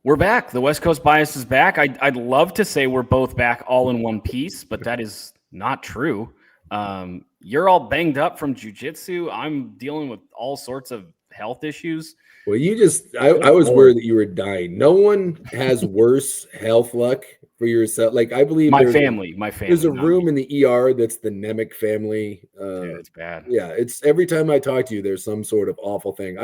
We're back. The West Coast bias is back. I'd love to say we're both back all in one piece, but that is not true. You're all banged up from jiu-jitsu. I'm dealing with all sorts of health issues. Well, I was worried that you were dying. No one has worse health luck for yourself. Like, I believe my family. There's a room in the ER that's the Nemec family. It's bad. Yeah, it's every time I talk to you, there's some sort of awful thing.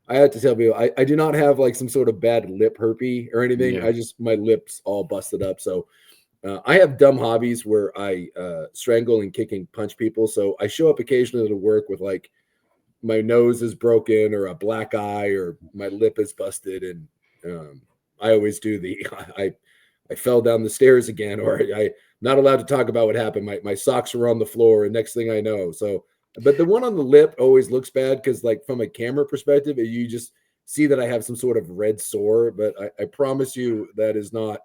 I have to tell people, I do not have like some sort of bad lip herpes or anything. Yeah. My lips all busted up. So I have dumb hobbies where I strangle and kick and punch people. So I show up occasionally to work with like my nose is broken or a black eye or my lip is busted. And I always do I fell down the stairs again, or I'm not allowed to talk about what happened. My socks were on the floor and next thing I know. So, but the one on the lip always looks bad because like from a camera perspective, you just see that I have some sort of red sore, but I promise you that is not,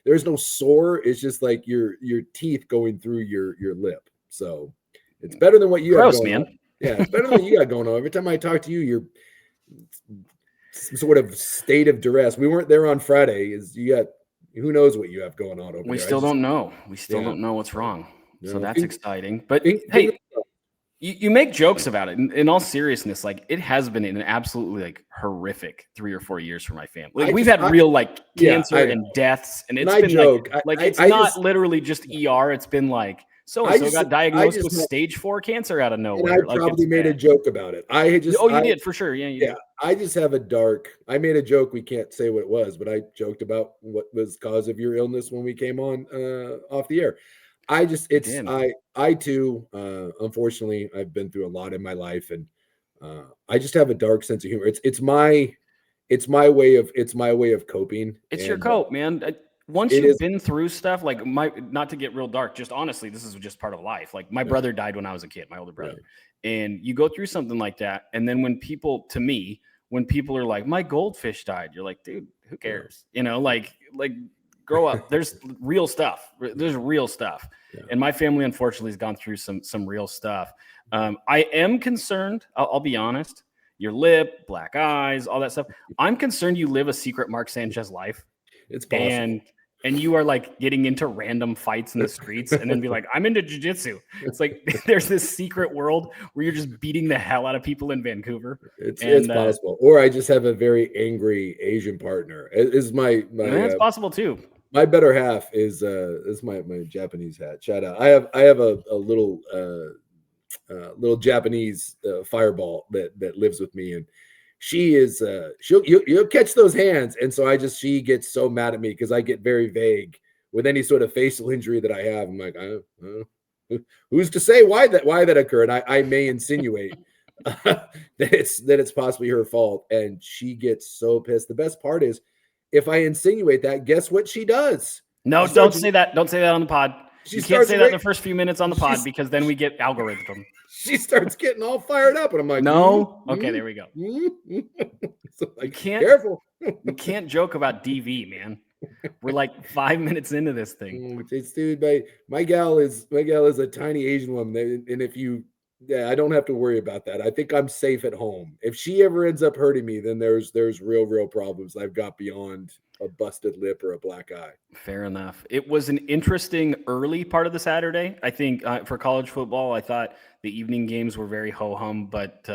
there's no sore. It's just like your teeth going through your lip. So it's better than what you have going on. Yeah, it's better than what you got going on. Every time I talk to you, you're some sort of state of duress. We weren't there on Friday. Who knows what you have going on over there. We still don't know. We still don't know what's wrong. So that's exciting. But hey, you make jokes about it. In all seriousness, like it has been an absolutely like horrific 3 or 4 years for my family. Like we've had real like cancer and deaths, and it's been joke. It's not literally just ER. It's been like so-and-so got diagnosed with stage 4 cancer out of nowhere. And I probably made a joke about it. You did for sure. Yeah, you did. I just have I made a joke. We can't say what it was, but I joked about what was the cause of your illness when we came on off the air. I too, unfortunately, I've been through a lot in my life, and I just have a dark sense of humor. It's my way of coping. It's your cope, man. Once you've been through stuff, like not to get real dark, just honestly, this is just part of life. Like my brother died when I was a kid, my older brother. Right. And you go through something like that. And then when people are like, my goldfish died, you're like, dude, who cares? You know, like grow up. There's real stuff. There's real stuff. Yeah. And my family, unfortunately, has gone through some real stuff. I am concerned. I'll be honest. Your lip, black eyes, all that stuff. I'm concerned you live a secret Mark Sanchez life. It's possible. And you are like getting into random fights in the streets and then be like, I'm into jiu-jitsu. It's like there's this secret world where you're just beating the hell out of people in Vancouver. It's possible. Or I just have a very angry Asian partner. It's that's possible too. My better half is my Japanese hat. Shout out. I have a little Japanese fireball that lives with me, and she is you'll catch those hands. And so she gets so mad at me because I get very vague with any sort of facial injury that I have. I'm like, who's to say why that occurred? I may insinuate that it's possibly her fault, and she gets so pissed. The best part is, if I insinuate that, guess what she does? No, don't say that. Don't say that on the pod. You can't say that in the first few minutes on the pod because then we get algorithm. She starts getting all fired up, and I'm like, no. Okay, there we go. So careful. You can't joke about DV, man. We're like 5 minutes into this thing. Dude, my gal is a tiny Asian woman, and I don't have to worry about that. I think I'm safe at home. If she ever ends up hurting me, then there's real problems I've got beyond a busted lip or a black eye. Fair enough. It was an interesting early part of the Saturday. I think for college football, I thought the evening games were very ho-hum, but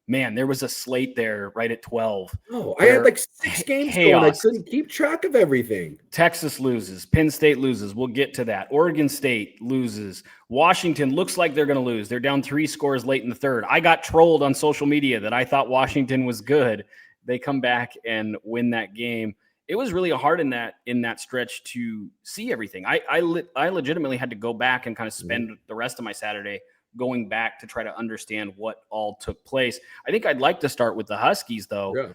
man, there was a slate there right at 12. Oh, I had like 6 games going. I couldn't keep track of everything. Texas loses. Penn State loses. We'll get to that. Oregon State loses. Washington looks like they're going to lose. They're down 3 scores late in the third. I got trolled on social media that I thought Washington was good. They come back and win that game. It was really hard in that stretch to see everything. I legitimately had to go back and kind of spend the rest of my Saturday going back to try to understand what all took place. I think I'd like to start with the Huskies, though. Yeah.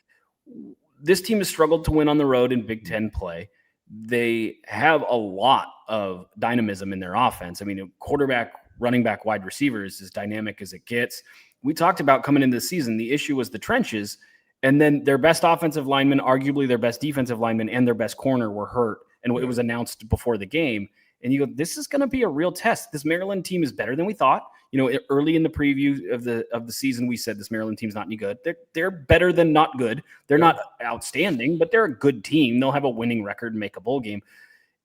This team has struggled to win on the road in Big Ten play. They have a lot of dynamism in their offense. I mean, quarterback, running back, wide receivers, as dynamic as it gets. We talked about coming into the season, the issue was the trenches, and then their best offensive lineman, arguably their best defensive lineman, and their best corner were hurt, and it was announced before the game. and you go, this is going to be a real test. This Maryland team is better than we thought. Early in the preview of the season, we said this Maryland team's not any good. They're better than not good. They're not outstanding, but they're a good team. They'll have a winning record and make a bowl game.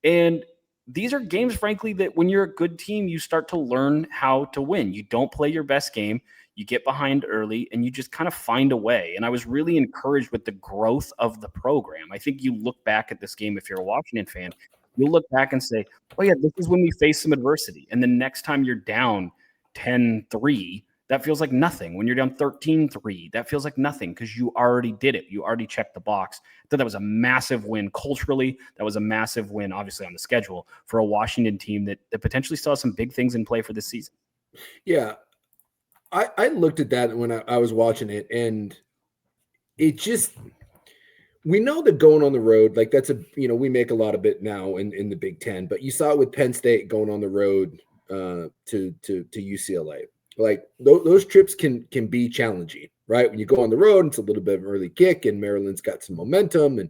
And these are games, frankly, that when you're a good team, you start to learn how to win. You don't play your best game. You get behind early, and you just kind of find a way. And I was really encouraged with the growth of the program. I think you look back at this game, if you're a Washington fan, you'll look back and say, oh, yeah, this is when we face some adversity. And the next time you're down 10-3, that feels like nothing. When you're down 13-3, that feels like nothing because you already did it. You already checked the box. I thought that was a massive win culturally. That was a massive win, obviously, on the schedule for a Washington team that potentially still has some big things in play for this season. Yeah. I looked at that when I was watching it, and it just – we know that going on the road, like that's we make a lot of it now in the Big Ten, but you saw it with Penn State going on the road to UCLA. Like those trips can be challenging, right? When you go on the road, it's a little bit of an early kick, and Maryland's got some momentum, and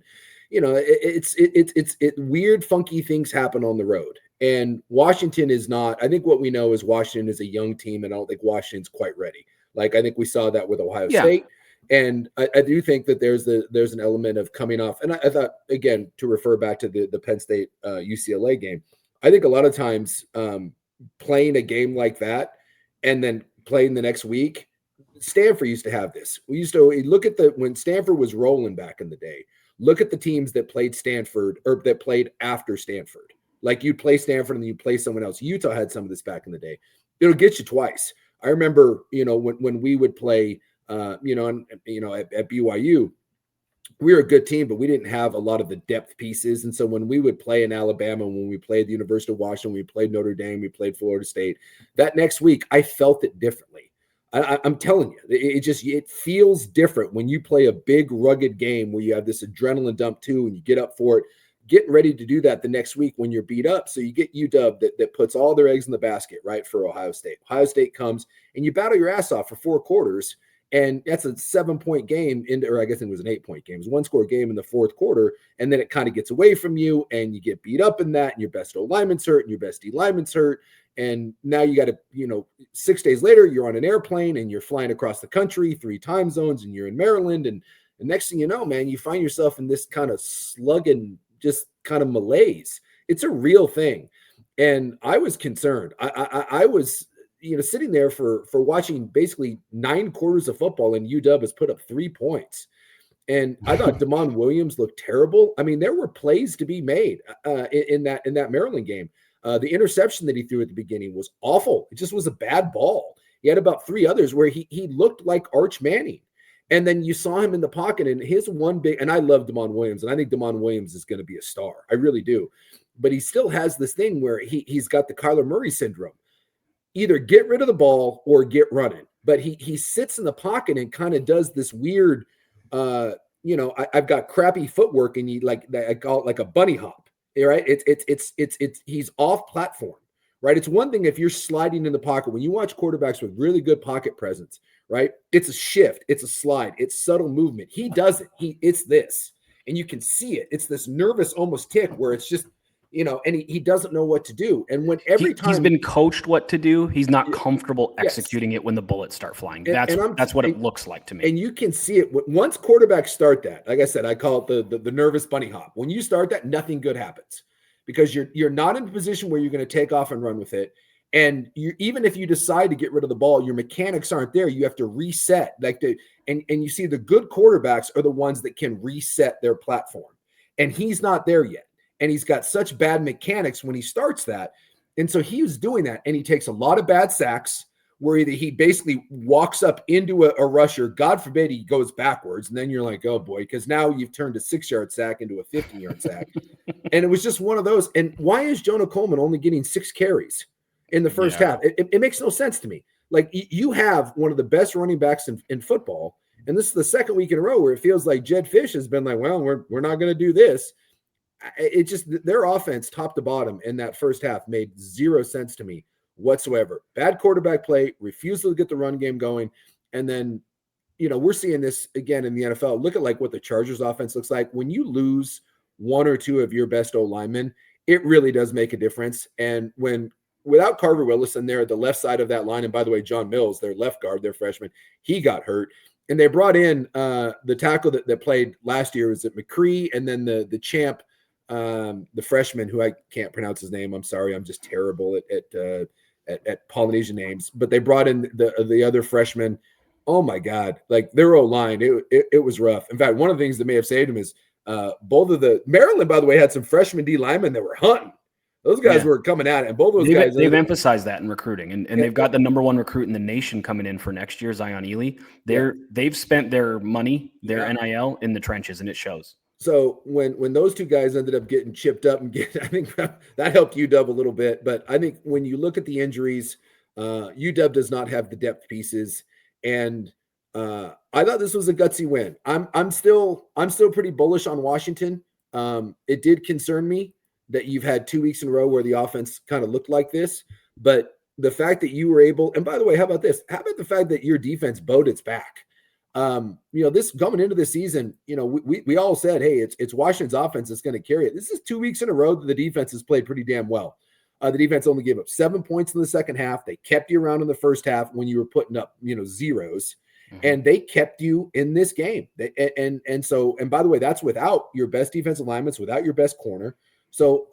it's weird, funky things happen on the road. And Washington is not. I think what we know is Washington is a young team, and I don't think Washington's quite ready. Like I think we saw that with Ohio State, and I do think that there's an element of coming off. And I thought, again, to refer back to the Penn State UCLA game, I think a lot of times playing a game like that and then playing the next week, Stanford used to have this. We used to look at when Stanford was rolling back in the day. Look at the teams that played Stanford or that played after Stanford. Like you'd play Stanford and then you'd play someone else. Utah had some of this back in the day. It'll get you twice. I remember, when we would play, at BYU, we were a good team, but we didn't have a lot of the depth pieces. And so when we would play in Alabama, when we played the University of Washington, we played Notre Dame, we played Florida State, that next week, I felt it differently. I'm telling you, it feels different when you play a big, rugged game where you have this adrenaline dump too, and you get up for it, getting ready to do that the next week when you're beat up. So you get UW that puts all their eggs in the basket, right, for Ohio State. Ohio State comes and you battle your ass off for 4 quarters. And that's a 7-point game, or I guess it was an 8-point game. It was a 1-score game in the 4th quarter, and then it kind of gets away from you, and you get beat up in that, and your best O lineman's hurt, and your best D lineman's hurt, and now you got to, 6 days later, you're on an airplane, and you're flying across the country, 3 time zones, and you're in Maryland, and the next thing you know, man, you find yourself in this kind of slugging, just kind of malaise. It's a real thing, and I was concerned. I was sitting there for watching basically 9 quarters of football, and UW has put up 3 points. And I thought Damon Williams looked terrible. I mean, there were plays to be made in that Maryland game. The interception that he threw at the beginning was awful. It just was a bad ball. He had about 3 others where he looked like Arch Manning. And then you saw him in the pocket, and his one big – and I love Damon Williams, and I think Damon Williams is going to be a star. I really do. But he still has this thing where he's got the Kyler Murray syndrome. Either get rid of the ball or get running. But he sits in the pocket and kind of does this weird, I've got crappy footwork, and I call it like a bunny hop. Right? It's he's off platform. Right? It's one thing if you're sliding in the pocket. When you watch quarterbacks with really good pocket presence, right? It's a shift, it's a slide, it's subtle movement. He doesn't. It's this, and you can see it. It's this nervous almost tick where it's just. And he doesn't know what to do. And when every time he's been coached what to do, he's not comfortable executing it when the bullets start flying. That's what it looks like to me. And you can see it once quarterbacks start that. Like I said, I call it the nervous bunny hop. When you start that, nothing good happens because you're not in a position where you're going to take off and run with it. And even if you decide to get rid of the ball, your mechanics aren't there. You have to reset. And you see the good quarterbacks are the ones that can reset their platform. And he's not there yet. And he's got such bad mechanics when he starts that. And so he was doing that. And he takes a lot of bad sacks where he basically walks up into a rusher. God forbid he goes backwards. And then you're like, oh boy, because now you've turned a 6-yard sack into a 15-yard sack. And it was just one of those. And why is Jonah Coleman only getting 6 carries in the first half? It makes no sense to me. Like you have one of the best running backs in football. And this is the second week in a row where it feels like Jed Fish has been like, well, we're not going to do this. It just their offense top to bottom in that first half made 0 sense to me whatsoever. Bad quarterback play, refusal to get the run game going. And then, we're seeing this again in the NFL. Look at what the Chargers offense looks like. When you lose 1 or 2 of your best O linemen, it really does make a difference. And without Carver Willis in there, the left side of that line, and by the way, John Mills, their left guard, their freshman, he got hurt. And they brought in the tackle that played last year. Was it McCree? And then the champ, the freshman, who I can't pronounce his name. I'm sorry. I'm just terrible at Polynesian names. But they brought in the other freshman. Oh, my God. Like, their O-line, it was rough. In fact, one of the things that may have saved him is both of the – Maryland, by the way, had some freshman D linemen that were hunting. Those guys were coming at it, and both those guys. They've emphasized that in recruiting, and they've got the number one recruit in the nation coming in for next year, Zion Ely. They've spent their money, their NIL, in the trenches, and it shows. So when those two guys ended up getting chipped up I think that helped UW a little bit. But I think when you look at the injuries, UW does not have the depth pieces, and I thought this was a gutsy win. I'm still pretty bullish on Washington. It did concern me that you've had 2 weeks in a row where the offense kind of looked like this, but the fact that you were able, and by the way, how about this? How about the fact that your defense bowed its back? This coming into the season, we all said, hey, it's Washington's offense that's going to carry it. This is 2 weeks in a row that the defense has played pretty damn well. The defense only gave up 7 points in the second half. They kept you around in the first half when you were putting up, zeros. Mm-hmm. And they kept you in this game. And by the way, that's without your best defensive linemen, without your best corner. So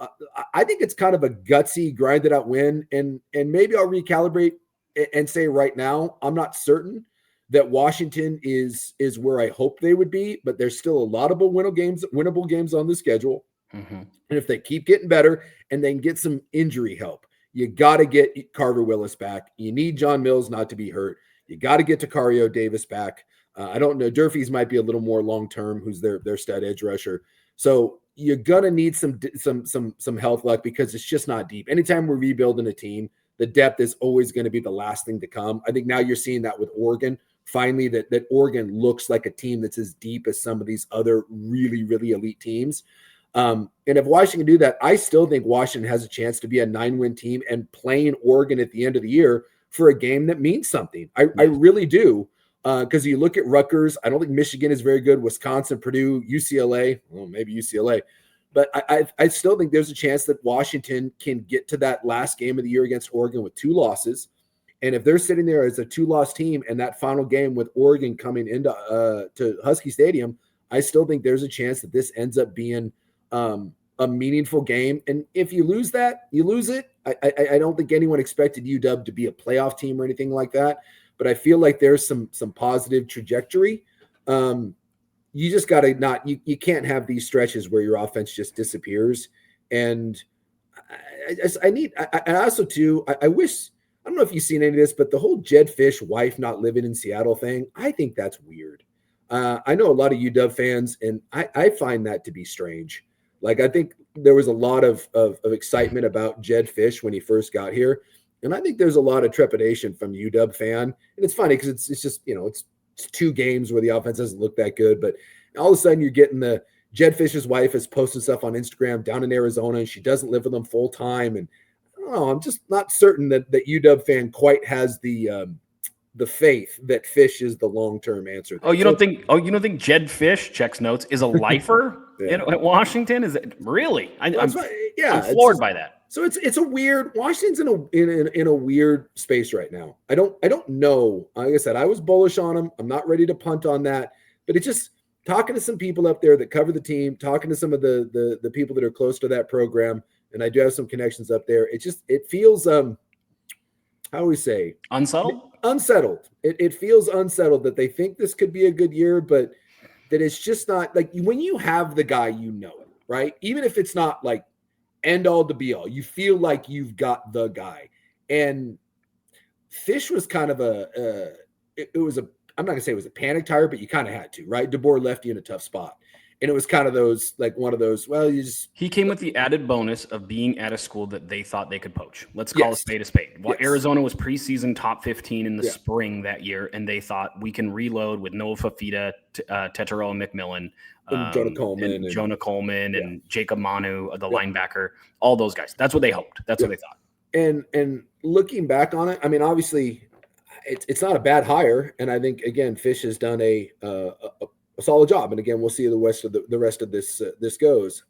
I think it's kind of a gutsy, grinded out win. And maybe I'll recalibrate and say right now, I'm not certain that Washington is where I hope they would be, but there's still a lot of winnable games on the schedule. Mm-hmm. And if they keep getting better and they can get some injury help, you got to get Carver Willis back. You need John Mills not to be hurt. You got to get Takario Davis back. I don't know. Durfee's might be a little more long-term, who's their stud edge rusher. So you're gonna need some health luck because it's just not deep. Anytime we're rebuilding a team, the depth is always going to be the last thing to come. I think now you're seeing that with Oregon. Finally, that Oregon looks like a team that's as deep as some of these other really, really elite teams. And if Washington can do that, I still think Washington has a chance to be a 9-win team and playing Oregon at the end of the year for a game that means something. I really do. Because you look at Rutgers, I don't think Michigan is very good. Wisconsin, Purdue, UCLA, well, maybe UCLA. But I still think there's a chance that Washington can get to that last game of the year against Oregon with 2 losses. And if they're sitting there as a 2-loss team and that final game with Oregon coming into to Husky Stadium, I still think there's a chance that this ends up being a meaningful game. And if you lose that, you lose it. I don't think anyone expected UW to be a playoff team or anything like that. But I feel like there's some positive trajectory. You just got to you can't have these stretches where your offense just disappears. And I also too, I wish, I don't know if you've seen any of this, but the whole Jed Fish wife not living in Seattle thing, I think that's weird. I know a lot of UW fans, and I find that to be strange. Like, I think there was a lot of excitement about Jed Fish when he first got here. And I think there's a lot of trepidation from UW fan. And it's funny because it's just, it's 2 games where the offense doesn't look that good. But all of a sudden you're getting the Jed Fish's wife is posting stuff on Instagram down in Arizona, and she doesn't live with them full time. And I don't know, I'm just not certain that UW fan quite has the faith that Fish is the long-term answer. You don't think Jed Fish, checks notes, is a lifer at Washington? Is it really? I'm floored by that. So it's a weird, Washington's in a weird space right now. I don't know. Like I said, I was bullish on them. I'm not ready to punt on that, but it's just talking to some people up there that cover the team, talking to some of the people that are close to that program. And I do have some connections up there. It feels, how do we say? Unsettled. It feels unsettled that they think this could be a good year, but that it's just not like when you have the guy, right? Even if it's not like end all to be all, you feel like you've got the guy. And Fish was kind of I'm not gonna say it was a panic tire, but you kind of had to, right? DeBoer left you in a tough spot. And it was kind of one of those, he came with the added bonus of being at a school that they thought they could poach. Let's call a spade a spade. Yes. Arizona was preseason top 15 in the spring that year, and they thought we can reload with Noah Fafita, Tetero McMillan, Jonah Coleman, and Jacob Manu, the linebacker, all those guys. That's what they hoped. That's what they thought. And looking back on it, I mean, obviously, it's not a bad hire, and I think again, Fish has done a solid job. And again, we'll see the rest of this goes.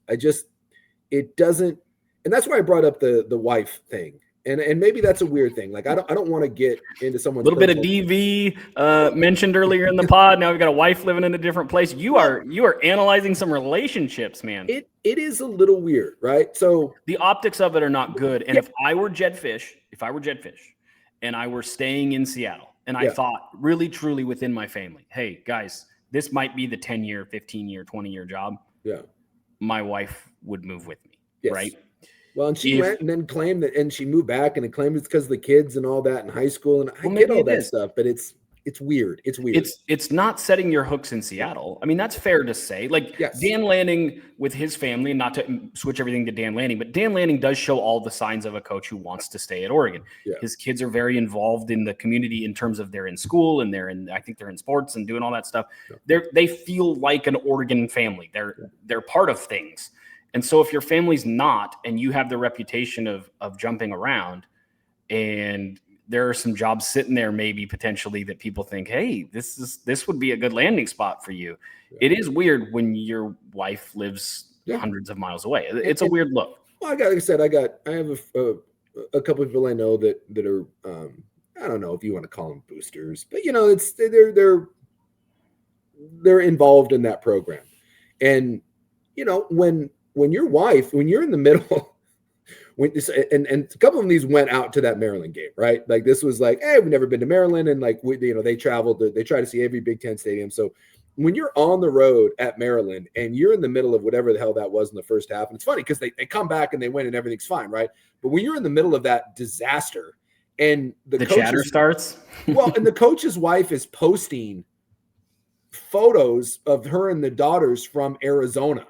It doesn't and that's why I brought up the wife thing. And maybe that's a weird thing. Like I don't want to get into someone's a little bit of DV mentioned earlier in the pod. Now we've got a wife living in a different place. You are analyzing some relationships, man. It is a little weird, right? So the optics of it are not good. And if I were Jed Fish, and I were staying in Seattle, and I thought really truly within my family, hey guys, this might be the 10-year, 15-year, 20-year job. Yeah, my wife would move with me, right? Well, and she went and then claimed that, and she moved back and it claimed it's because of the kids and all that in high school. And I get all that stuff, but it's weird. It's weird. It's not setting your hooks in Seattle. I mean, that's fair to say. Like Dan Lanning with his family, and not to switch everything to Dan Lanning, but Dan Lanning does show all the signs of a coach who wants to stay at Oregon. Yeah. His kids are very involved in the community in terms of they're in school and I think they're in sports and doing all that stuff. Yeah. They feel like an Oregon family. They're part of things. And so if your family's not, and you have the reputation of jumping around, and there are some jobs sitting there maybe potentially that people think, hey, this would be a good landing spot for you. Yeah. It is weird when your wife lives hundreds of miles away. It's a weird look. Well, I have a couple of people I know that are I don't know if you want to call them boosters, but it's they're involved in that program. And when you're in the middle, and a couple of these went out to that Maryland game, right? Like this was like, hey, we've never been to Maryland, and like they traveled, they try to see every Big Ten stadium. So when you're on the road at Maryland and you're in the middle of whatever the hell that was in the first half, and it's funny because they come back and they win and everything's fine, right? But when you're in the middle of that disaster and the chatter starts, well, and the coach's wife is posting photos of her and the daughters from Arizona.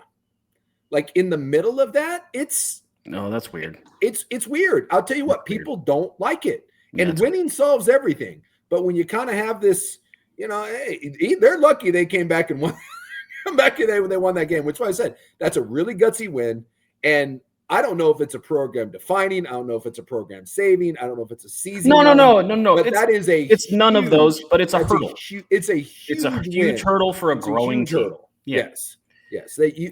Like in the middle of that, that's weird. It's weird. I'll tell you what, people don't like it. And winning solves everything. But when you kind of have this, hey, they're lucky they came back and won. Come back today when they won that game, which is why I said that's a really gutsy win. And I don't know if it's a program defining. I don't know if it's a program saving. I don't know if it's a season. No. But it's none of those. But it's a hurdle. It's a huge hurdle for a growing team. Hurdle. Yeah. Yes.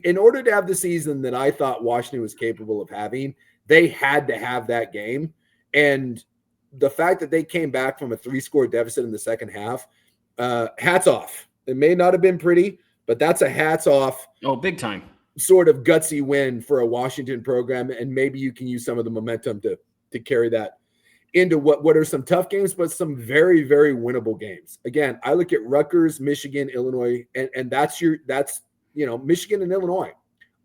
In order to have the season that I thought Washington was capable of having, they had to have that game. And the fact that they came back from a 3-score deficit in the second half, hats off. It may not have been pretty, but that's a hats off. Oh, big time. Sort of gutsy win for a Washington program. And maybe you can use some of the momentum to carry that into what are some tough games, but some very, very winnable games. Again, I look at Rutgers, Michigan, Illinois, and that's Michigan and Illinois.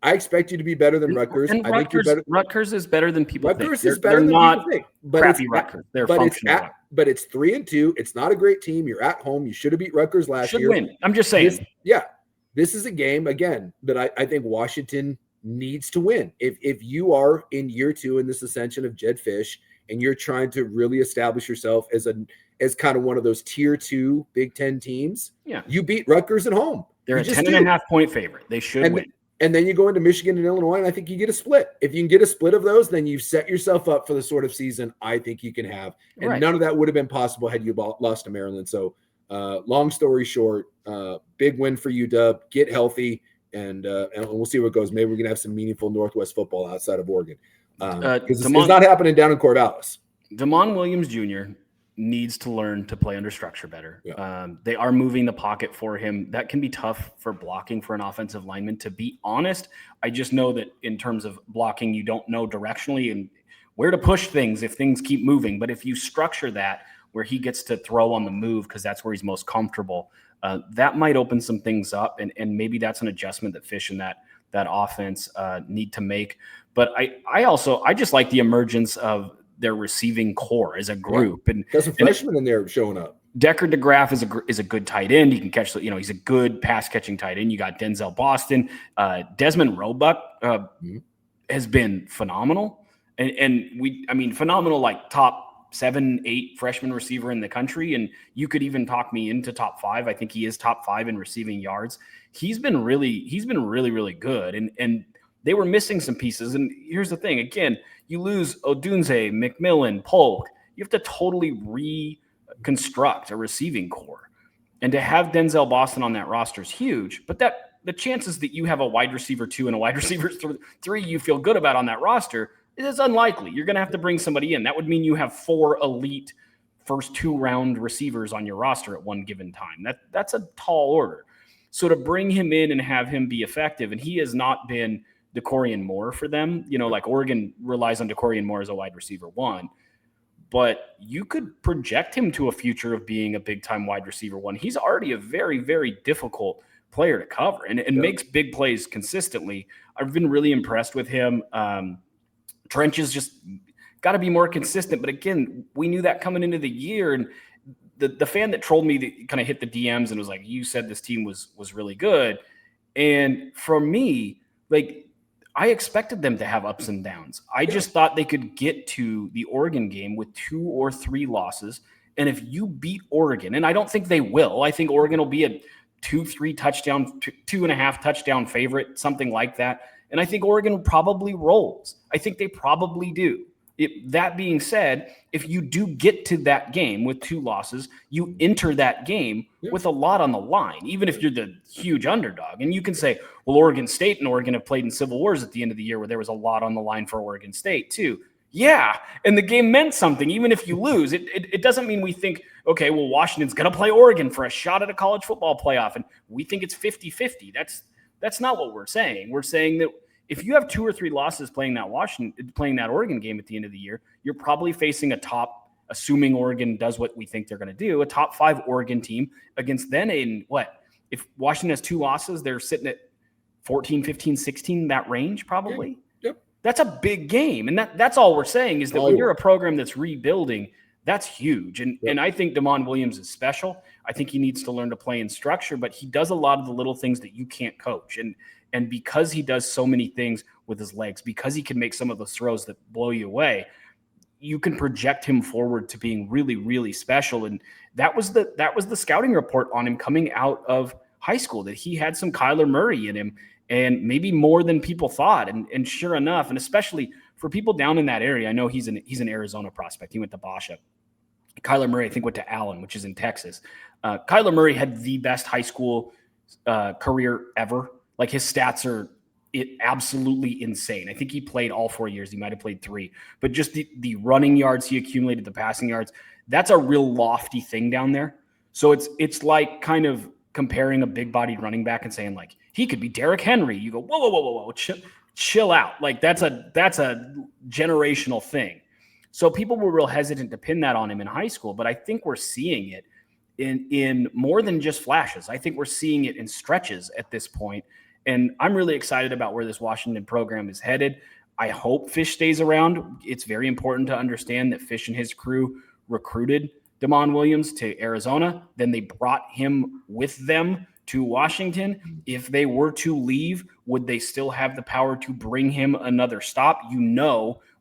I expect you to be better than Rutgers. And Rutgers is better than people think. Rutgers is better than people think. But crappy Rutgers. They're functional. But it's 3-2. It's not a great team. You're at home. You should have beat Rutgers last year. Win. I'm just saying. This is a game, again, that I think Washington needs to win. If you are in year 2 in this ascension of Jed Fish and you're trying to really establish yourself as kind of one of those tier 2 Big Ten teams, you beat Rutgers at home. They're a 10.5-point favorite. They should win. And then you go into Michigan and Illinois, and I think you get a split. If you can get a split of those, then you've set yourself up for the sort of season I think you can have. And none of that would have been possible had you lost to Maryland. So long story short, big win for UW. Get healthy, and we'll see what goes. Maybe we're going to have some meaningful Northwest football outside of Oregon. Because it's not happening down in Corvallis. Damon Williams Jr. needs to learn to play under structure better. They are moving the pocket for him. That can be tough for blocking for an offensive lineman. To be honest, I just know that in terms of blocking, you don't know directionally and where to push things if things keep moving. But if you structure that where he gets to throw on the move because that's where he's most comfortable, that might open some things up. And maybe that's an adjustment that Fish and that offense need to make. But I just like the emergence of their receiving core as a group. And there's some freshmen in there showing up. Decker DeGraff is a good tight end. He can catch, he's a good pass catching tight end. You got Denzel Boston. Desmond Roebuck has been phenomenal. And phenomenal, like top 7-8 freshman receiver in the country. And you could even talk me into top 5. I think he is top 5 in receiving yards. He's been really, really good. And they were missing some pieces. And here's the thing, again, you lose Odunze, McMillan, Polk. You have to totally reconstruct a receiving core. And to have Denzel Boston on that roster is huge. But the chances that you have a wide receiver 2 and a wide receiver 3 you feel good about on that roster It is unlikely. You're going to have to bring somebody in. That would mean you have 4 elite first 2-round receivers on your roster at one given time. That's a tall order. So to bring him in and have him be effective, and he has not been DeCorian Moore for them. Like Oregon relies on DeCorian Moore as a wide receiver 1. But you could project him to a future of being a big-time wide receiver 1. He's already a very, very difficult player to cover and makes big plays consistently. I've been really impressed with him. Trench is just got to be more consistent. But again, we knew that coming into the year. And the fan that trolled me that kind of hit the DMs and was like, you said this team was really good. And for me, like, I expected them to have ups and downs. I just thought they could get to the Oregon game with 2 or 3 losses. And if you beat Oregon, and I don't think they will, I think Oregon will be a 2-3 touchdown, 2.5 touchdown favorite, something like that. And I think Oregon probably rolls. I think they probably do. That being said, if you do get to that game with 2 losses, you enter that game with a lot on the line, even if you're the huge underdog. And you can say, well, Oregon State and Oregon have played in Civil Wars at the end of the year where there was a lot on the line for Oregon State too. Yeah, and the game meant something, even if you lose. It doesn't mean we think, okay, well, Washington's going to play Oregon for a shot at a college football playoff, and we think it's 50-50. That's not what we're saying. We're saying that if you have 2 or 3 losses playing that Oregon game at the end of the year, you're probably facing a top, assuming Oregon does what we think they're going to do, a top 5 Oregon team against then in what? If Washington has 2 losses, they're sitting at 14, 15, 16, that range probably. Yep. That's a big game. And that's all we're saying is that when you're a program that's rebuilding, that's huge. And I think Damon Williams is special. I think he needs to learn to play in structure, but he does a lot of the little things that you can't coach. And because he does so many things with his legs, because he can make some of those throws that blow you away, you can project him forward to being really, really special. And that was the scouting report on him coming out of high school, that he had some Kyler Murray in him, and maybe more than people thought. And sure enough, and especially for people down in that area, I know he's an Arizona prospect. He went to Basha. Kyler Murray, I think, went to Allen, which is in Texas. Kyler Murray had the best high school career ever. Like, his stats are absolutely insane. I think he played all 4 years. He might have played 3. But just the running yards he accumulated, the passing yards, that's a real lofty thing down there. So it's like kind of comparing a big-bodied running back and saying, like, he could be Derrick Henry. You go, whoa, chill out. Like, that's a generational thing. So people were real hesitant to pin that on him in high school, but I think we're seeing it in more than just flashes. I think we're seeing it in stretches at this point. And I'm really excited about where this Washington program is headed. I hope Fish stays around. It's very important to understand that Fish and his crew recruited Damon Williams to Arizona. Then they brought him with them to Washington. If they were to leave, would they still have the power to bring him another stop?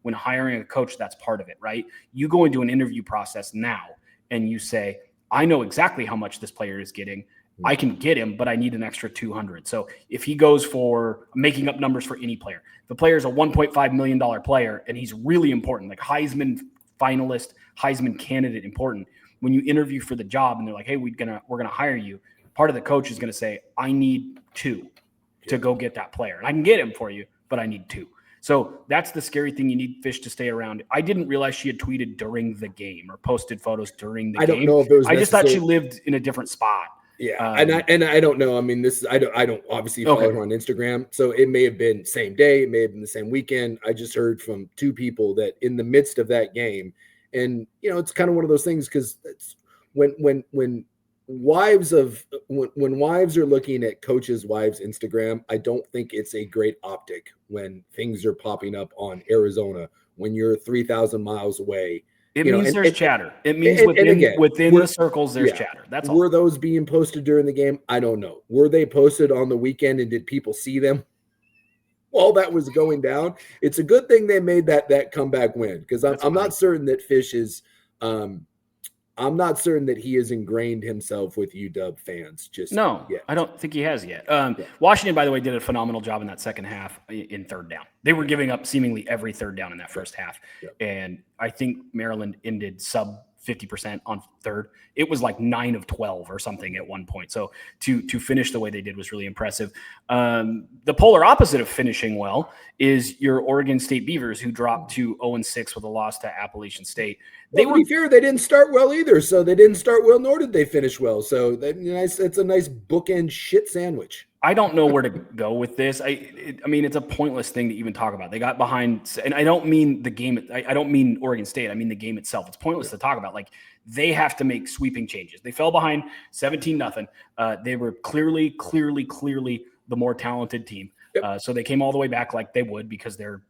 When hiring a coach, that's part of it, right? You go into an interview process now and you say, I know exactly how much this player is getting. I can get him, but I need an extra 200. So if he goes for making up numbers for any player, the player is a $1.5 million player and he's really important, like Heisman finalist, Heisman candidate important. When you interview for the job and they're like, hey, we're gonna hire you, part of the coach is gonna say, I need 2 to go get that player. And I can get him for you, but I need 2. So that's the scary thing. You need Fish to stay around. I didn't realize she had tweeted during the game or posted photos during the game. I don't know if it was I just thought she lived in a different spot. Yeah, and I don't know. I mean, I don't obviously follow her on Instagram, so it may have been same day, it may have been the same weekend. I just heard from 2 people that in the midst of that game, and it's kind of one of those things because when wives are looking at coaches' wives' Instagram, I don't think it's a great optic when things are popping up on Arizona when you're 3,000 miles away. It means there's chatter. It means within the circles, there's chatter. That's all. Were those being posted during the game? I don't know. Were they posted on the weekend and did people see them while that was going down? It's a good thing they made that comeback win because I'm not certain that Fish is I'm not certain that he has ingrained himself with UW fans just yet. I don't think he has yet. Washington, by the way, did a phenomenal job in that second half in third down. They were giving up seemingly every third down in that first half. Yep. And I think Maryland ended sub 50% on third. It was like 9 of 12 or something at one point. So to finish the way they did was really impressive. The polar opposite of finishing well is your Oregon State Beavers, who dropped to 0-6 with a loss to Appalachian State. To be fair, they didn't start well either. So they didn't start well, nor did they finish well. So it's a nice bookend shit sandwich. I don't know where to go with this. I mean, it's a pointless thing to even talk about. They got behind, and I don't mean the game. I don't mean Oregon State. I mean the game itself. It's pointless to talk about. Like, they have to make sweeping changes. They fell behind 17-0. They were clearly the more talented team. Yep. So they came all the way back like they would, because they're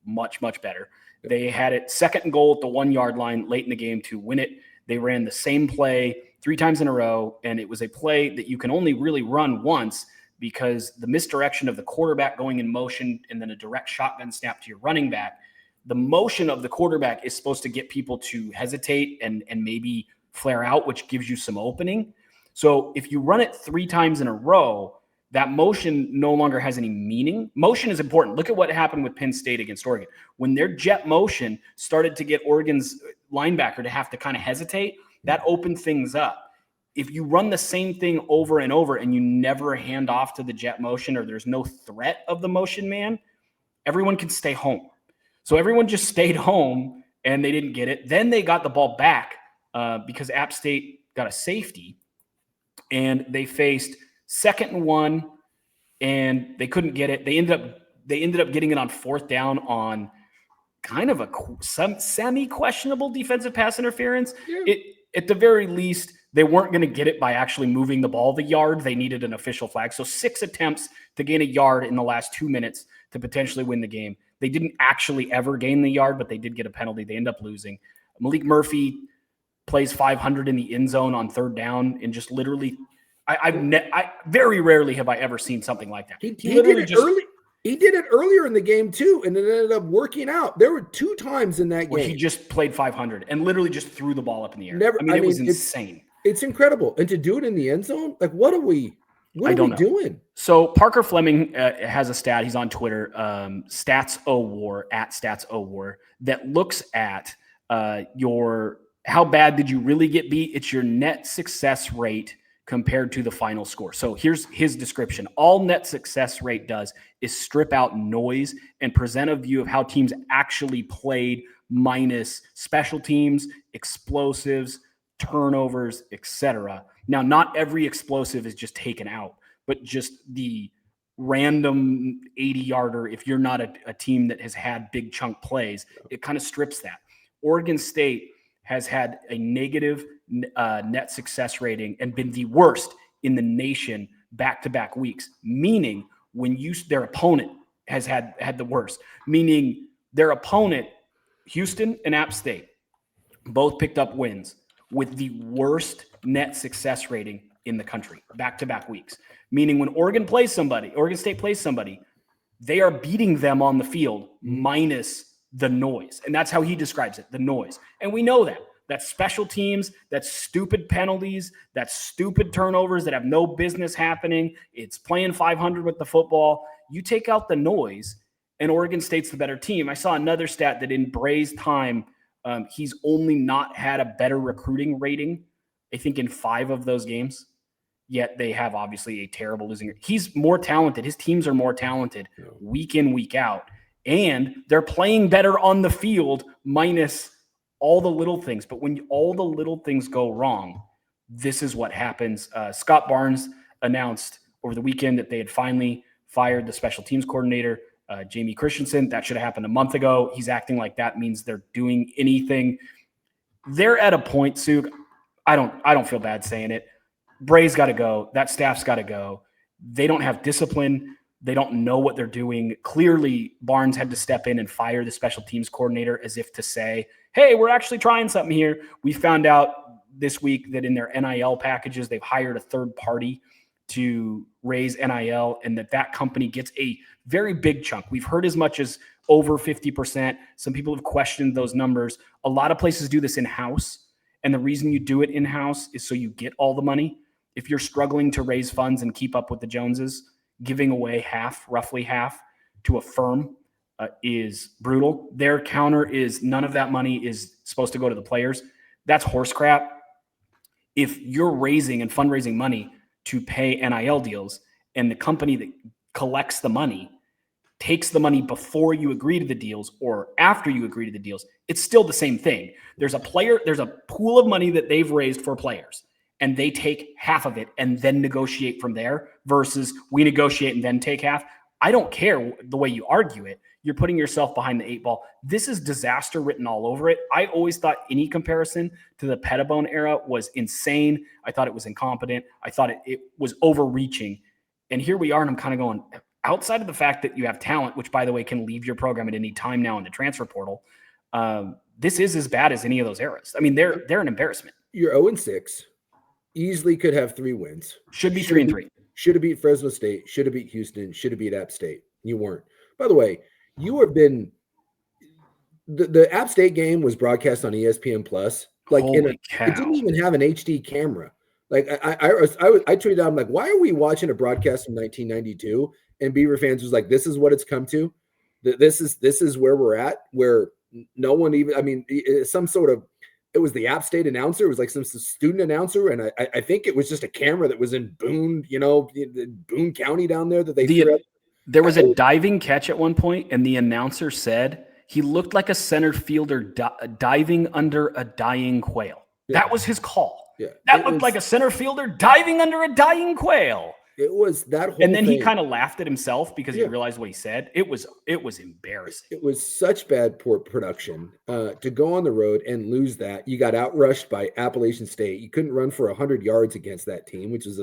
much better. Yep. They had it 2nd and goal at the 1-yard line late in the game to win it. They ran the same play 3 times in a row, and it was a play that you can only really run once, because the misdirection of the quarterback going in motion and then a direct shotgun snap to your running back, the motion of the quarterback is supposed to get people to hesitate and maybe flare out, which gives you some opening. So if you run it 3 times in a row, that motion no longer has any meaning. Motion is important. Look at what happened with Penn State against Oregon. When their jet motion started to get Oregon's linebacker to have to kind of hesitate, that opened things up. If you run the same thing over and over and you never hand off to the jet motion, or there's no threat of the motion man, everyone can stay home. So everyone just stayed home and they didn't get it. Then they got the ball back because App State got a safety, and they faced 2nd and 1 and they couldn't get it. They ended up getting it on 4th down on kind of some semi-questionable defensive pass interference. Yeah. At the very least, they weren't going to get it by actually moving the ball the yard. They needed an official flag. So 6 attempts to gain a yard in the last 2 minutes to potentially win the game. They didn't actually ever gain the yard, but they did get a penalty. They end up losing. Malik Murphy plays 500 in the end zone on 3rd down, and just literally, I very rarely have I ever seen something like that. He did it earlier in the game too, and it ended up working out. There were 2 times in that game he just played 500 and literally just threw the ball up in the air. It was insane. It's incredible. And to do it in the end zone, like, what are we doing? So Parker Fleming has a stat. He's on Twitter, StatsOWar, @StatsOWar, that looks at your how bad did you really get beat. It's your net success rate compared to the final score. So here's his description. All net success rate does is strip out noise and present a view of how teams actually played, minus special teams, explosives, turnovers, etc. Now, not every explosive is just taken out, but just the random 80-yarder, if you're not a team that has had big chunk plays, it kind of strips that. Oregon State has had a negative net success rating and been the worst in the nation back-to-back weeks, meaning when their opponent has had the worst, meaning their opponent, Houston and App State, both picked up wins with the worst net success rating in the country, back-to-back weeks. Meaning when Oregon State plays somebody, they are beating them on the field minus the noise. And that's how he describes it, the noise. And we know that. That's special teams, that's stupid penalties, that's stupid turnovers that have no business happening. It's playing 500 with the football. You take out the noise, and Oregon State's the better team. I saw another stat that in Bray's time, he's only not had a better recruiting rating, I think, in 5 of those games. Yet they have obviously a terrible losing. He's more talented. His teams are more talented week in, week out. And they're playing better on the field minus all the little things. But when all the little things go wrong, this is what happens. Scott Barnes announced over the weekend that they had finally fired the special teams coordinator, Jamie Christensen. That should have happened a month ago. He's acting like that means they're doing anything. They're at a point, Suke, I don't feel bad saying it. Bray's got to go. That staff's got to go. They don't have discipline. They don't know what they're doing. Clearly, Barnes had to step in and fire the special teams coordinator as if to say, hey, we're actually trying something here. We found out this week that in their NIL packages, they've hired a third party to raise NIL, and that company gets a very big chunk. We've heard as much as over 50%. Some people have questioned those numbers. A lot of places do this in-house, and the reason you do it in-house is so you get all the money. If you're struggling to raise funds and keep up with the Joneses, giving away roughly half to a firm is brutal. Their counter is none of that money is supposed to go to the players. That's horse crap. If you're raising and fundraising money to pay NIL deals, and the company that collects the money takes the money before you agree to the deals or after you agree to the deals, it's still the same thing. There's a pool of money that they've raised for players, and they take half of it and then negotiate from there versus we negotiate and then take half. I don't care the way you argue it. You're putting yourself behind the 8 ball. This is disaster written all over it. I always thought any comparison to the Pettibone era was insane. I thought it was incompetent. I thought it was overreaching. And here we are, and I'm kind of going, outside of the fact that you have talent, which, by the way, can leave your program at any time now in the transfer portal, this is as bad as any of those eras. I mean, they're an embarrassment. You're 0-6. Easily could have 3 wins. Should be 3-3. Should have beat Fresno State. Should have beat Houston. Should have beat App State. You weren't. By the way, you have been the App State game was broadcast on ESPN Plus. Like it didn't even have an HD camera. Like I tweeted out, I'm like, why are we watching a broadcast from 1992? And Beaver fans was like, this is what it's come to. This is where we're at, where no one even, I mean, some sort of, it was the App State announcer. It was like some student announcer. And I think it was just a camera that was in Boone, Boone County down there that they threw up. There was a diving catch at one point, and the announcer said he looked like a center fielder diving under a dying quail. Yeah. That was his call. Yeah. That looked like a center fielder diving under a dying quail. It was that whole And then thing. He kind of laughed at himself because he realized what he said. It was embarrassing. It was such bad poor production to go on the road and lose that. You got outrushed by Appalachian State. You couldn't run for 100 yards against that team, which is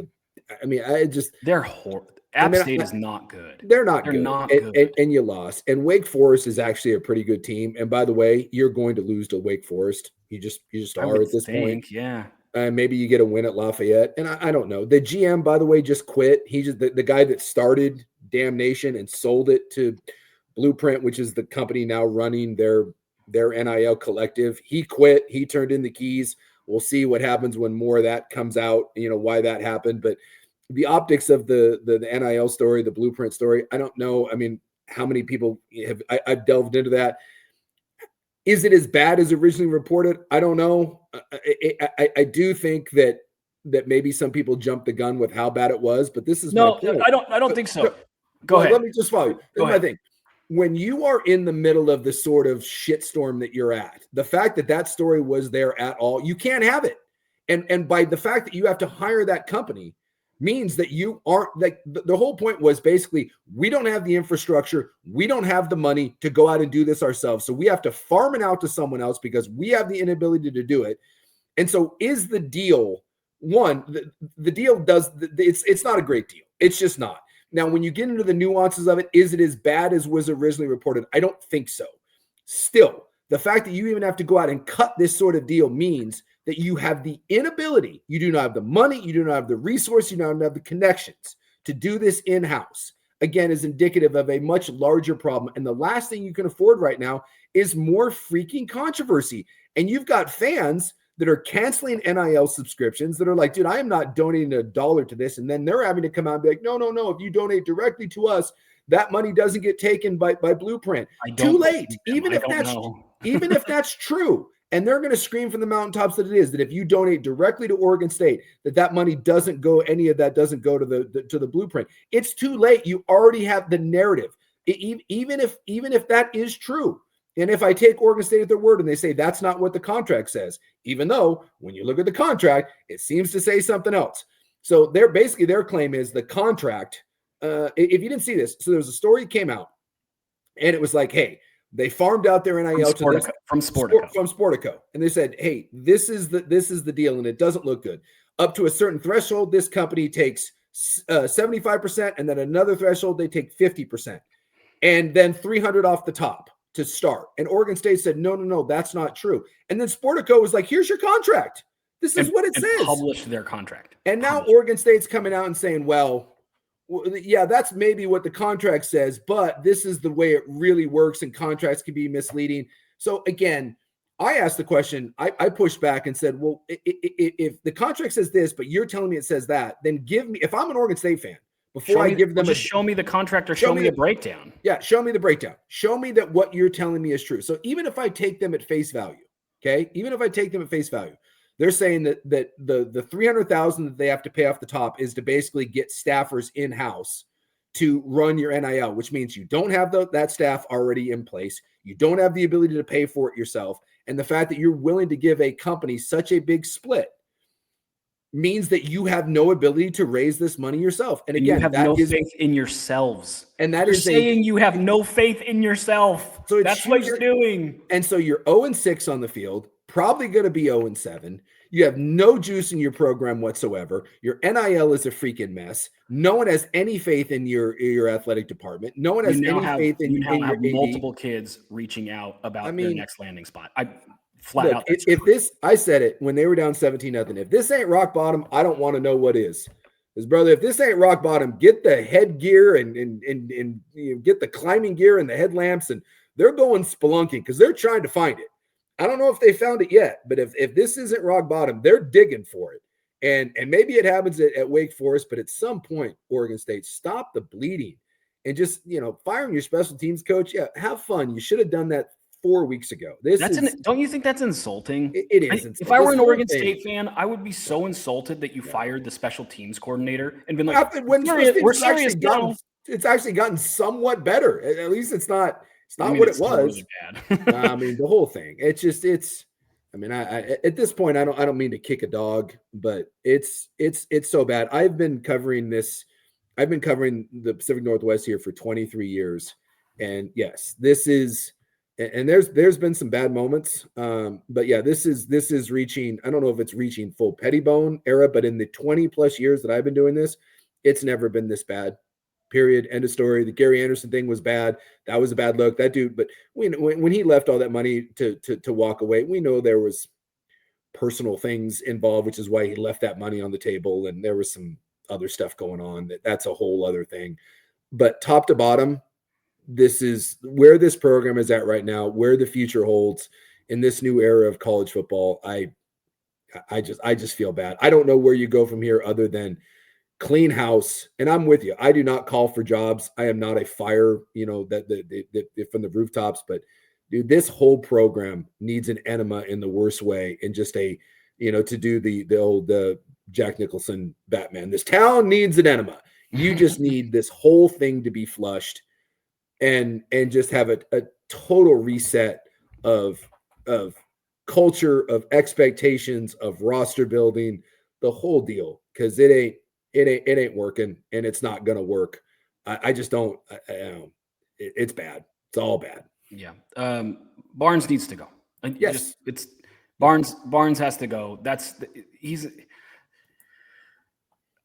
they're horrible. App State is not good. They're not good. And you lost. And Wake Forest is actually a pretty good team. And by the way, you're going to lose to Wake Forest. You just are at this point. Yeah. Maybe you get a win at Lafayette. And I don't know. The GM, by the way, just quit. He just the guy that started Damnation and sold it to Blueprint, which is the company now running their NIL collective. He quit. He turned in the keys. We'll see what happens when more of that comes out, why that happened. But the optics of the NIL story, the Blueprint story, I don't know. I mean, how many people I've delved into that. Is it as bad as originally reported? I don't know. I do think that maybe some people jumped the gun with how bad it was, but this is no, I don't think so. Go ahead. Let me just follow you. This is my thing. When you are in the middle of the sort of shitstorm that you're at, the fact that story was there at all, you can't have it. And by the fact that you have to hire that company means that you aren't, like, the whole point was basically, we don't have the infrastructure. We don't have the money to go out and do this ourselves. So we have to farm it out to someone else because we have the inability to do it. And so is the deal the deal it's not a great deal. It's just not. Now, when you get into the nuances of it, is it as bad as was originally reported? I don't think so. Still, the fact that you even have to go out and cut this sort of deal means that you have the inability, you do not have the money, you do not have the resource, you do not have the connections to do this in-house, again, is indicative of a much larger problem. And the last thing you can afford right now is more freaking controversy. And you've got fans that are canceling NIL subscriptions that are like, dude, I am not donating $1 to this. And then they're having to come out and be like, no. If you donate directly to us, that money doesn't get taken by Blueprint. Too late. Even if that's true. And they're going to scream from the mountaintops that it is, that if you donate directly to Oregon State, that money doesn't go, any of that doesn't go to the Blueprint. It's too late. You already have the narrative. Even if that is true. And if I take Oregon State at their word and they say that's not what the contract says, even though when you look at the contract, it seems to say something else. So their claim is the contract. If you didn't see this, so there was a story that came out and it was like, hey, they farmed out their NIL from Sportico. And they said, hey, this is the deal. And it doesn't look good. Up to a certain threshold, this company takes 75%. And then another threshold, they take 50%. And then 300 off the top to start. And Oregon State said, no, that's not true. And then Sportico was like, here's your contract. This is what it says. Published their contract. And now Oregon State's coming out and saying, well, yeah, that's maybe what the contract says, but this is the way it really works, and contracts can be misleading. So again, I asked the question, I pushed back and said, well, if the contract says this, but you're telling me it says that, then give me, if I'm an Oregon State fan, show me the contract or show me the breakdown. Yeah, show me the breakdown. Show me that what you're telling me is true. So even if I take them at face value, Okay. Even if I take them at face value, they're saying that the 300,000 that they have to pay off the top is to basically get staffers in-house to run your NIL, which means you don't have that staff already in place. You don't have the ability to pay for it yourself. And the fact that you're willing to give a company such a big split means that you have no ability to raise this money yourself. And again, you have no faith in yourselves. And that you're is saying you have no faith in yourself. So that's what you're doing. And so you're 0-6 on the field, probably going to be 0-7. You have no juice in your program whatsoever. Your NIL is a freaking mess. No one has any faith in your athletic department. No one has any faith in your AD. Multiple kids reaching out about their next landing spot. I said it when they were down 17-0. If this ain't rock bottom, I don't want to know what is. Because, brother, if this ain't rock bottom, get the headgear and get the climbing gear and the headlamps, and they're going spelunking because they're trying to find it. I don't know if they found it yet, but if this isn't rock bottom, they're digging for it. And maybe it happens at Wake Forest, but at some point, Oregon State, stop the bleeding and just, firing your special teams coach. Yeah, have fun. You should have done that 4 weeks ago. Don't you think that's insulting? It is. If I were an Oregon State fan, I would be so insulted that you fired the special teams coordinator and been like, we're serious now. It's actually gotten somewhat better. At least it's not what it was. Really bad. The whole thing. At this point, I don't mean to kick a dog, but it's so bad. I've been covering the Pacific Northwest here for 23 years. And yes, this is, and there's been some bad moments. But yeah, this is reaching, I don't know if it's reaching full Pettibone era, but in the 20 plus years that I've been doing this, it's never been this bad. Period. End of story. The Gary Anderson thing was bad. That was a bad look. That dude, but when he left all that money to walk away, we know there was personal things involved, which is why he left that money on the table. And there was some other stuff going on. That's a whole other thing. But top to bottom, this is where this program is at right now, where the future holds in this new era of college football. I just feel bad. I don't know where you go from here other than clean house. And I'm with you. I do not call for jobs. I am not a fire, that from the rooftops, but dude, this whole program needs an enema in the worst way. And just to do the old Jack Nicholson Batman, this town needs an enema. You just need this whole thing to be flushed and just have a total reset of culture, of expectations, of roster building, the whole deal. Cause it ain't working, and it's not going to work. I just don't. It's bad. It's all bad. Yeah. Barnes needs to go. Yes, it's Barnes has to go.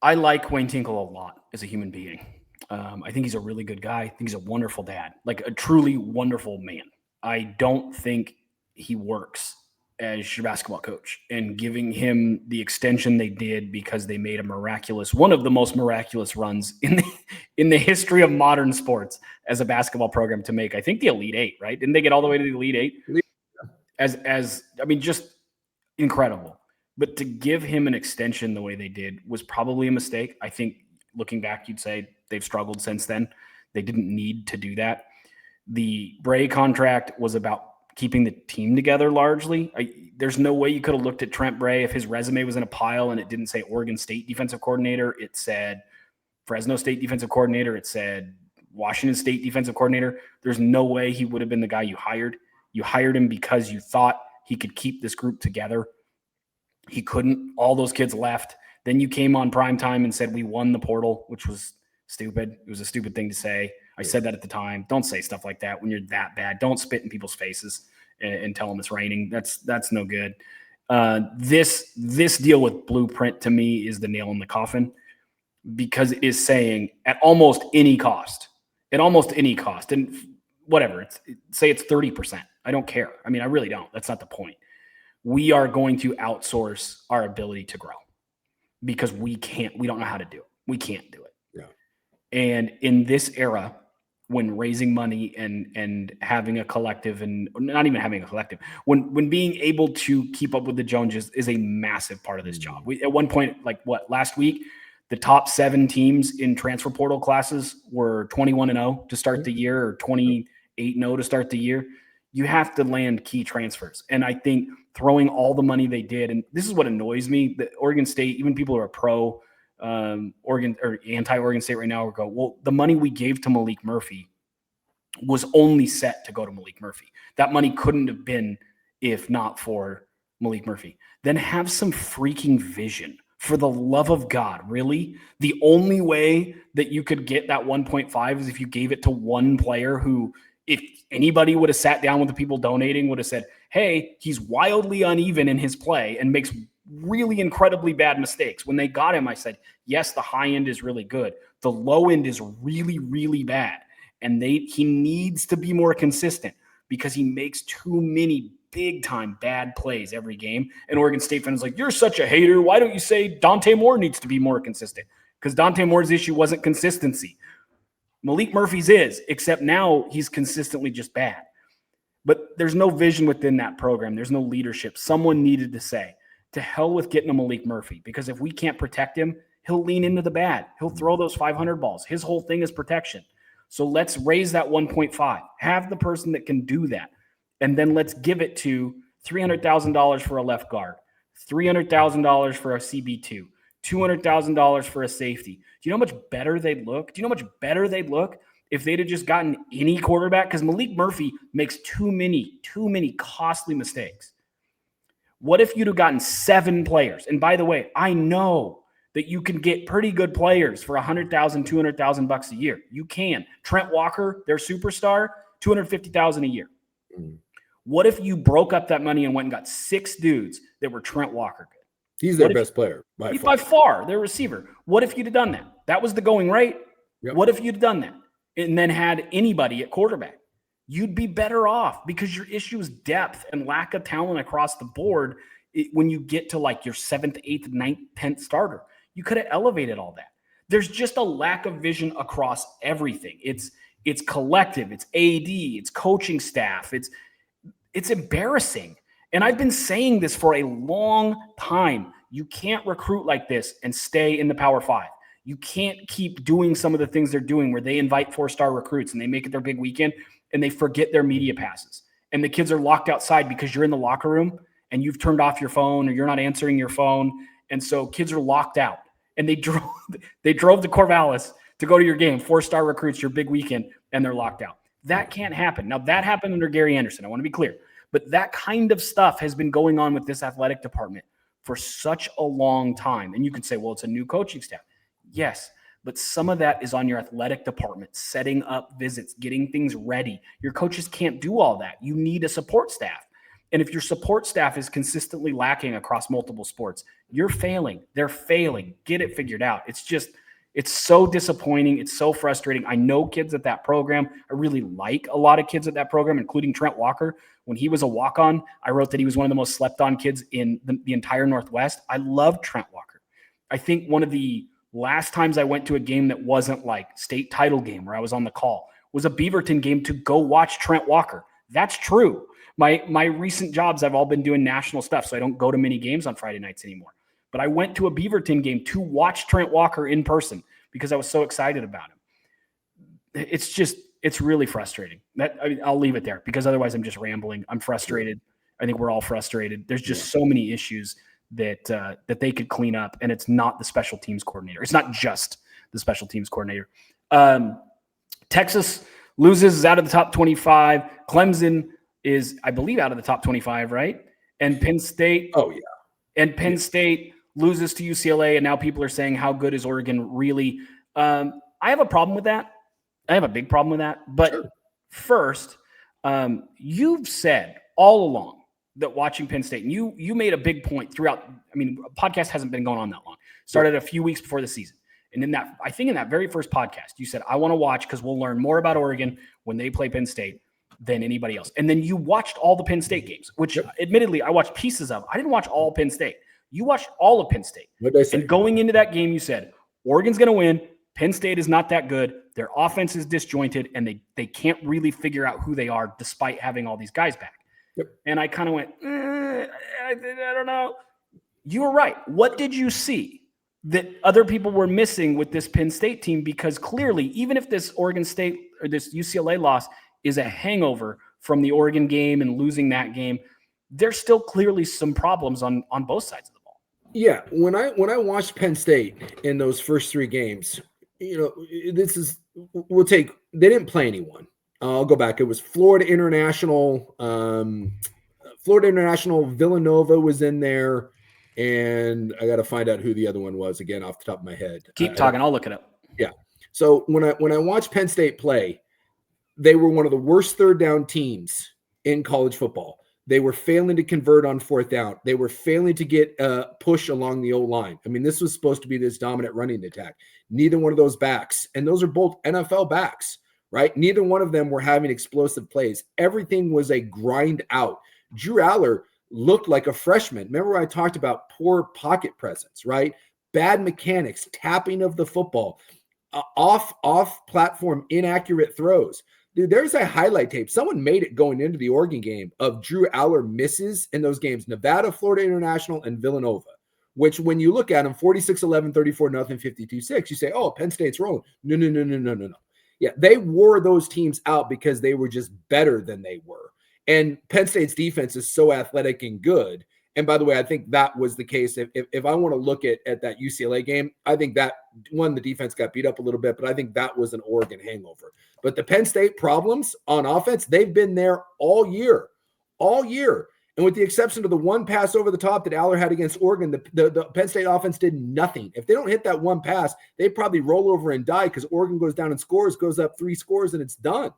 I like Wayne Tinkle a lot as a human being. I think he's a really good guy. I think he's a wonderful dad, like a truly wonderful man. I don't think he works as your basketball coach, and giving him the extension they did because they made one of the most miraculous runs in the history of modern sports as a basketball program to make, I think, the Elite Eight, right? Didn't they get all the way to the Elite Eight? Just incredible. But to give him an extension the way they did was probably a mistake. I think looking back, you'd say they've struggled since then. They didn't need to do that. The Bray contract was about keeping the team together largely. There's no way you could have looked at Trent Bray if his resume was in a pile and it didn't say Oregon State defensive coordinator. It said Fresno State defensive coordinator. It said Washington State defensive coordinator. There's no way he would have been the guy you hired. You hired him because you thought he could keep this group together. He couldn't. All those kids left. Then you came on primetime and said we won the portal, which was stupid. It was a stupid thing to say. I said that at the time. Don't say stuff like that when you're that bad. Don't spit in people's faces and tell them it's raining. That's no good. This deal with Blueprint to me is the nail in the coffin, because it is saying at almost any cost, and whatever, say it's 30%. I don't care. I really don't. That's not the point. We are going to outsource our ability to grow because we don't know how to do it. We can't do it. Yeah. And in this era, when raising money and having a collective, and not even having a collective, when being able to keep up with the Joneses is a massive part of this job. We, at one point, last week, the top 7 teams in transfer portal classes were 21-0 to start the year, or 28-0 to start the year. you have to land key transfers. And I think throwing all the money they did, and this is what annoys me, that Oregon State, even people who are pro Oregon or anti-Oregon State right now will go, well, the money we gave to Malik Murphy was only set to go to Malik Murphy. That money couldn't have been if not for Malik Murphy. Then have some freaking vision. For the love of God, really? The only way that you could get that 1.5 is if you gave it to one player who, if anybody would have sat down with the people donating, would have said, hey, he's wildly uneven in his play and makes really incredibly bad mistakes. When they got him, I said, yes, the high end is really good. The low end is really, really bad. And he needs to be more consistent because he makes too many big-time bad plays every game. And Oregon State fans like, you're such a hater. Why don't you say Dante Moore needs to be more consistent? Because Dante Moore's issue wasn't consistency. Malik Murphy's is, except now he's consistently just bad. But there's no vision within that program. There's no leadership. Someone needed to say, to hell with getting a Malik Murphy, because if we can't protect him, he'll lean into the bad. He'll throw those 500 balls. His whole thing is protection. So let's raise that 1.5. Have the person that can do that. And then let's give it to $300,000 for a left guard, $300,000 for a CB2, $200,000 for a safety. Do you know how much better they'd look? Do you know how much better they'd look if they'd have just gotten any quarterback? Because Malik Murphy makes too many costly mistakes. What if you'd have gotten 7 players? And by the way, I know that you can get pretty good players for $100,000, $200,000 a year. You can. Trent Walker, their superstar, $250,000 a year. What if you broke up that money and went and got 6 dudes that were Trent Walker good? He's their best player by far, their receiver. What if you'd have done that? That was the going rate. Yep. What if you'd have done that and then had anybody at quarterback? You'd be better off because your issue is depth and lack of talent across the board. When you get to like your 7th, 8th, 9th, 10th starter, you could have elevated all that. There's just a lack of vision across everything. It's collective. It's AD. It's coaching staff. It's embarrassing. And I've been saying this for a long time. You can't recruit like this and stay in the Power 5. You can't keep doing some of the things they're doing where they invite 4-star recruits and they make it their big weekend and they forget their media passes. And the kids are locked outside because you're in the locker room and you've turned off your phone or you're not answering your phone. And so kids are locked out. And they drove to Corvallis to go to your game, 4-star recruits, your big weekend, and they're locked out. That can't happen. Now, that happened under Gary Anderson. I want to be clear. But that kind of stuff has been going on with this athletic department for such a long time. And you can say, well, it's a new coaching staff. Yes, but some of that is on your athletic department, setting up visits, getting things ready. Your coaches can't do all that. You need a support staff. And if your support staff is consistently lacking across multiple sports, you're failing. They're failing. Get it figured out. It's so disappointing. It's so frustrating. I know kids at that program. I really like a lot of kids at that program, including Trent Walker. When he was a walk-on, I wrote that he was one of the most slept-on kids in the entire Northwest. I love Trent Walker. I think one of the last times I went to a game that wasn't like state title game where I was on the call was a Beaverton game to go watch Trent Walker. That's true. My recent jobs, I've all been doing national stuff, so I don't go to many games on Friday nights anymore. But I went to a Beaverton game to watch Trent Walker in person because I was so excited about him. It's really frustrating. I'll leave it there because otherwise I'm just rambling. I'm frustrated. I think we're all frustrated. There's just so many issues that they could clean up, and it's not the special teams coordinator. It's not just the special teams coordinator. Texas loses, is out of the top 25. Clemson is, I believe, out of the top 25, right? And Penn State. Oh, yeah. And Penn State loses to UCLA, and now people are saying, how good is Oregon really? I have a problem with that. I have a big problem with that. But first, you've said all along that watching Penn State, and you made a big point throughout. I mean, a podcast hasn't been going on that long. Started a few weeks before the season. And in that, I think in that very first podcast, you said, I want to watch because we'll learn more about Oregon when they play Penn State than anybody else. And then you watched all the Penn State games, which admittedly I watched pieces of. I didn't watch all Penn State. You watched all of Penn State. What did I say? And going into that game, you said, Oregon's going to win. Penn State is not that good. Their offense is disjointed, and they can't really figure out who they are despite having all these guys back. Yep. And I kind of went, I don't know. You were right. What did you see that other people were missing with this Penn State team? Because clearly, even if this Oregon State or this UCLA loss is a hangover from the Oregon game and losing that game, there's still clearly some problems on both sides of the ball. Yeah, when I watched Penn State in those first 3 games, they didn't play anyone. I'll go back. It was Florida International, Villanova was in there, and I got to find out who the other one was again off the top of my head. Keep talking. I'll look it up. Yeah. So when I watched Penn State play, they were one of the worst third down teams in college football. They were failing to convert on fourth down. They were failing to get push along the O-line. I mean, this was supposed to be this dominant running attack. Neither one of those backs, and those are both NFL backs, right? Neither one of them were having explosive plays. Everything was a grind out. Drew Aller looked like a freshman. Remember I talked about poor pocket presence, right? Bad mechanics, tapping of the football, off-platform inaccurate throws. Dude, there's a highlight tape. Someone made it going into the Oregon game of Drew Aller misses in those games, Nevada, Florida International, and Villanova, which when you look at them, 46-11, 34-0, 52-6, you say, oh, Penn State's rolling. No. Yeah, they wore those teams out because they were just better than they were. And Penn State's defense is so athletic and good. And by the way, I think that was the case. If I want to look at that UCLA game, I think that one, the defense got beat up a little bit, but I think that was an Oregon hangover. But the Penn State problems on offense, they've been there all year. And with the exception of the one pass over the top that Aller had against Oregon, the Penn State offense did nothing. If they don't hit that one pass, they probably roll over and die because Oregon goes down and scores, goes up 3 scores, and it's done.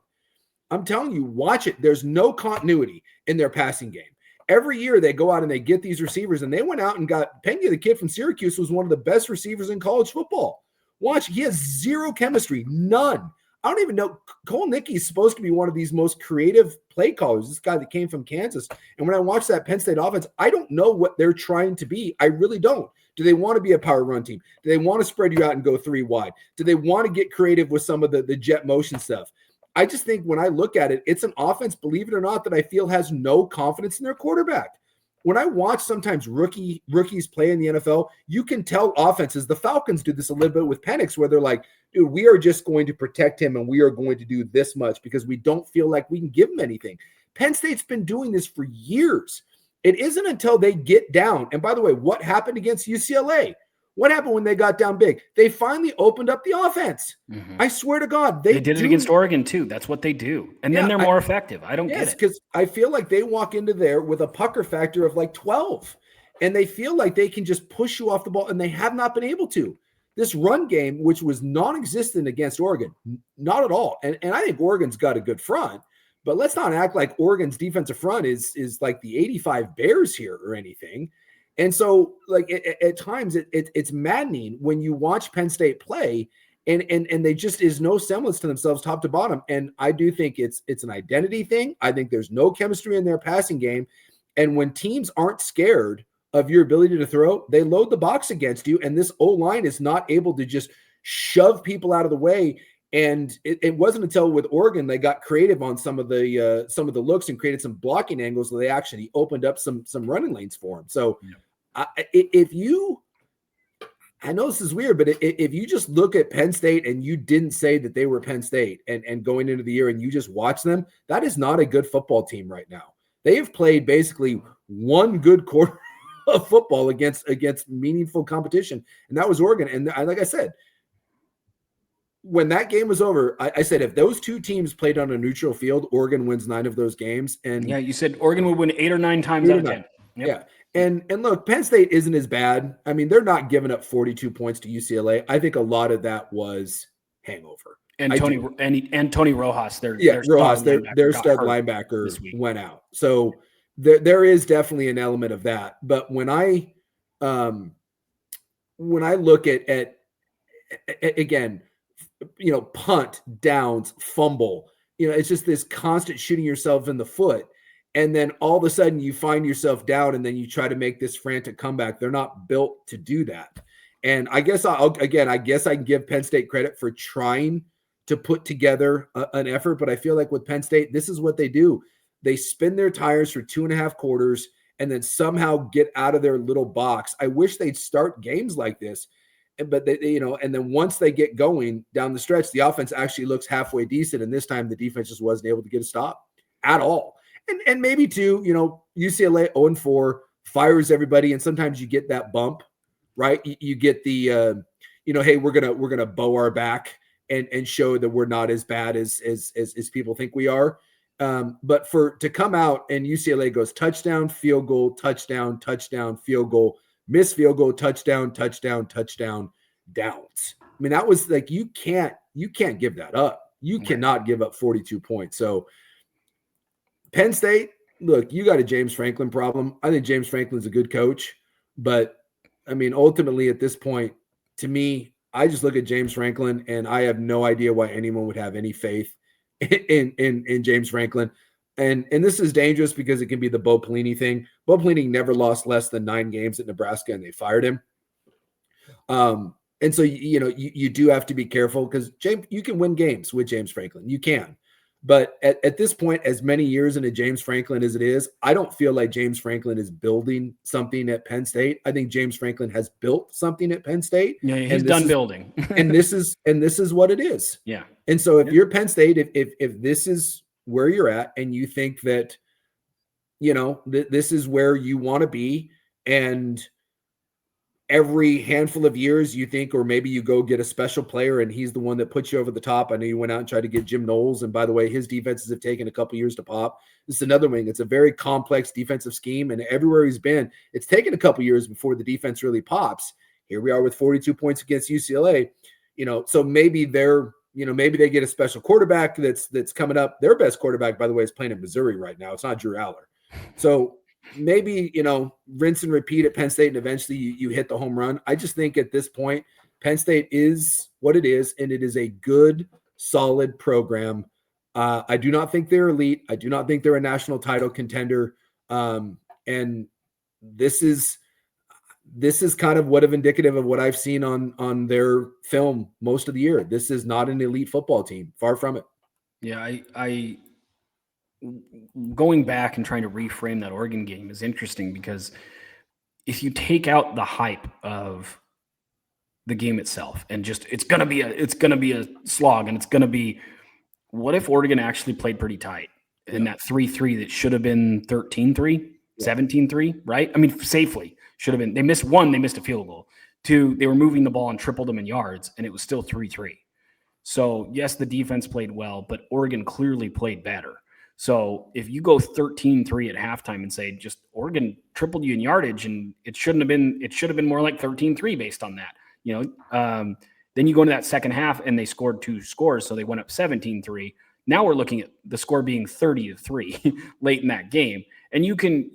I'm telling you, watch it. There's no continuity in their passing game. Every year they go out and they get these receivers, and they went out and got Pena, the kid from Syracuse, was one of the best receivers in college football. Watch, he has zero chemistry, none. I don't even know. Cole Nickey is supposed to be one of these most creative play callers, this guy that came from Kansas. And when I watch that Penn State offense, I don't know what they're trying to be. I really don't. Do they want to be a power run team? Do they want to spread you out and go 3 wide? Do they want to get creative with some of the jet motion stuff? I just think when I look at it, it's an offense, believe it or not, that I feel has no confidence in their quarterback. When I watch sometimes rookies play in the NFL, you can tell offenses, the Falcons do this a little bit with Penix, where they're like, dude, we are just going to protect him and we are going to do this much because we don't feel like we can give him anything. Penn State's been doing this for years. It isn't until they get down. And by the way, what happened against UCLA? What happened when they got down big? They finally opened up the offense. Mm-hmm. I swear to God. They did it against Oregon too. That's what they do. And then they're more effective. I don't get it. Because I feel like they walk into there with a pucker factor of like 12. And they feel like they can just push you off the ball. And they have not been able to. This run game, which was non-existent against Oregon, not at all. And I think Oregon's got a good front. But let's not act like Oregon's defensive front is like the 85 Bears here or anything. And so, like, at times, it's maddening when you watch Penn State play, and they just is no semblance to themselves top to bottom. And I do think it's an identity thing. I think there's no chemistry in their passing game. And when teams aren't scared of your ability to throw, they load the box against you. And this O-line is not able to just shove people out of the way. And it wasn't until with Oregon they got creative on some of the looks and created some blocking angles that they actually opened up some running lanes for them. So. Yeah. I know this is weird, but if you just look at Penn State and you didn't say that they were Penn State and going into the year and you just watch them, that is not a good football team right now. They have played basically one good quarter of football against meaningful competition, and that was Oregon. And like I said, when that game was over, I said if those two teams played on a neutral field, Oregon wins 9 of those games. And yeah, you said Oregon would win 8 or 9 times out of 10. Yep. Yeah. And look, Penn State isn't as bad. I mean, they're not giving up 42 points to UCLA. I think a lot of that was hangover. And Tony Rojas, their stud linebacker went out. So there is definitely an element of that. But when I look at again, punt, downs, fumble, it's just this constant shooting yourself in the foot. And then all of a sudden you find yourself down and then you try to make this frantic comeback. They're not built to do that. And I guess I can give Penn State credit for trying to put together an effort. But I feel like with Penn State, this is what they do. They spin their tires for 2.5 quarters and then somehow get out of their little box. I wish they'd start games like this. But and then once they get going down the stretch, the offense actually looks halfway decent. And this time the defense just wasn't able to get a stop. at all. And maybe too, UCLA 0-4 fires everybody, and sometimes you get that bump, right? You get the hey, we're gonna bow our back and show that we're not as bad as people think we are. But to come out and UCLA goes touchdown, field goal, touchdown, touchdown, field goal, miss field goal, touchdown, touchdown, touchdown, downs. I mean, that was like, you can't give that up. You cannot give up 42 points. So Penn State, look, you got a James Franklin problem. I think James Franklin's a good coach, but I mean, ultimately at this point, to me, I just look at James Franklin and I have no idea why anyone would have any faith in James Franklin. And this is dangerous because it can be the Bo Pelini thing. Bo Pelini never lost less than 9 games at Nebraska, and they fired him. And so, you do have to be careful, because you can win games with James Franklin. You can. But at this point, as many years into James Franklin as it is, I don't feel like James Franklin is building something at Penn State. I think James Franklin has built something at Penn State. Yeah, he's done building. and this is what it is. Yeah. And so if you're Penn State, if this is where you're at and you think that, this is where you want to be, and every handful of years you think, or maybe you go get a special player and he's the one that puts you over the top. I know you went out and tried to get Jim Knowles, and by the way, his defenses have taken a couple years to pop. This is another wing. It's a very complex defensive scheme, and everywhere he's been, it's taken a couple years before the defense really pops. Here we are with 42 points against UCLA. So maybe maybe they get a special quarterback that's coming up. Their best quarterback, by the way, is playing in Missouri right now. It's not Drew Aller. So maybe, rinse and repeat at Penn State, and eventually you hit the home run. I just think at this point, Penn State is what it is, and it is a good, solid program. I do not think they're elite. I do not think they're a national title contender. And this is kind of what is indicative of what I've seen on their film most of the year. This is not an elite football team. Far from it. Yeah, I going back and trying to reframe that Oregon game is interesting, because if you take out the hype of the game itself and just it's gonna be a slog, and it's gonna be, what if Oregon actually played pretty tight in that 3-3 that should have been 13-3, 17-3, right? I mean, safely should have been. They missed one, they missed a field goal. 2, they were moving the ball and tripled them in yards, and it was still 3-3. So yes, the defense played well, but Oregon clearly played better. So if you go 13-3 at halftime and say just Oregon tripled you in yardage, and it should have been more like 13-3 based on that, then you go into that second half and they scored 2 scores. So they went up 17-3. Now we're looking at the score being 30-3 late in that game. And you can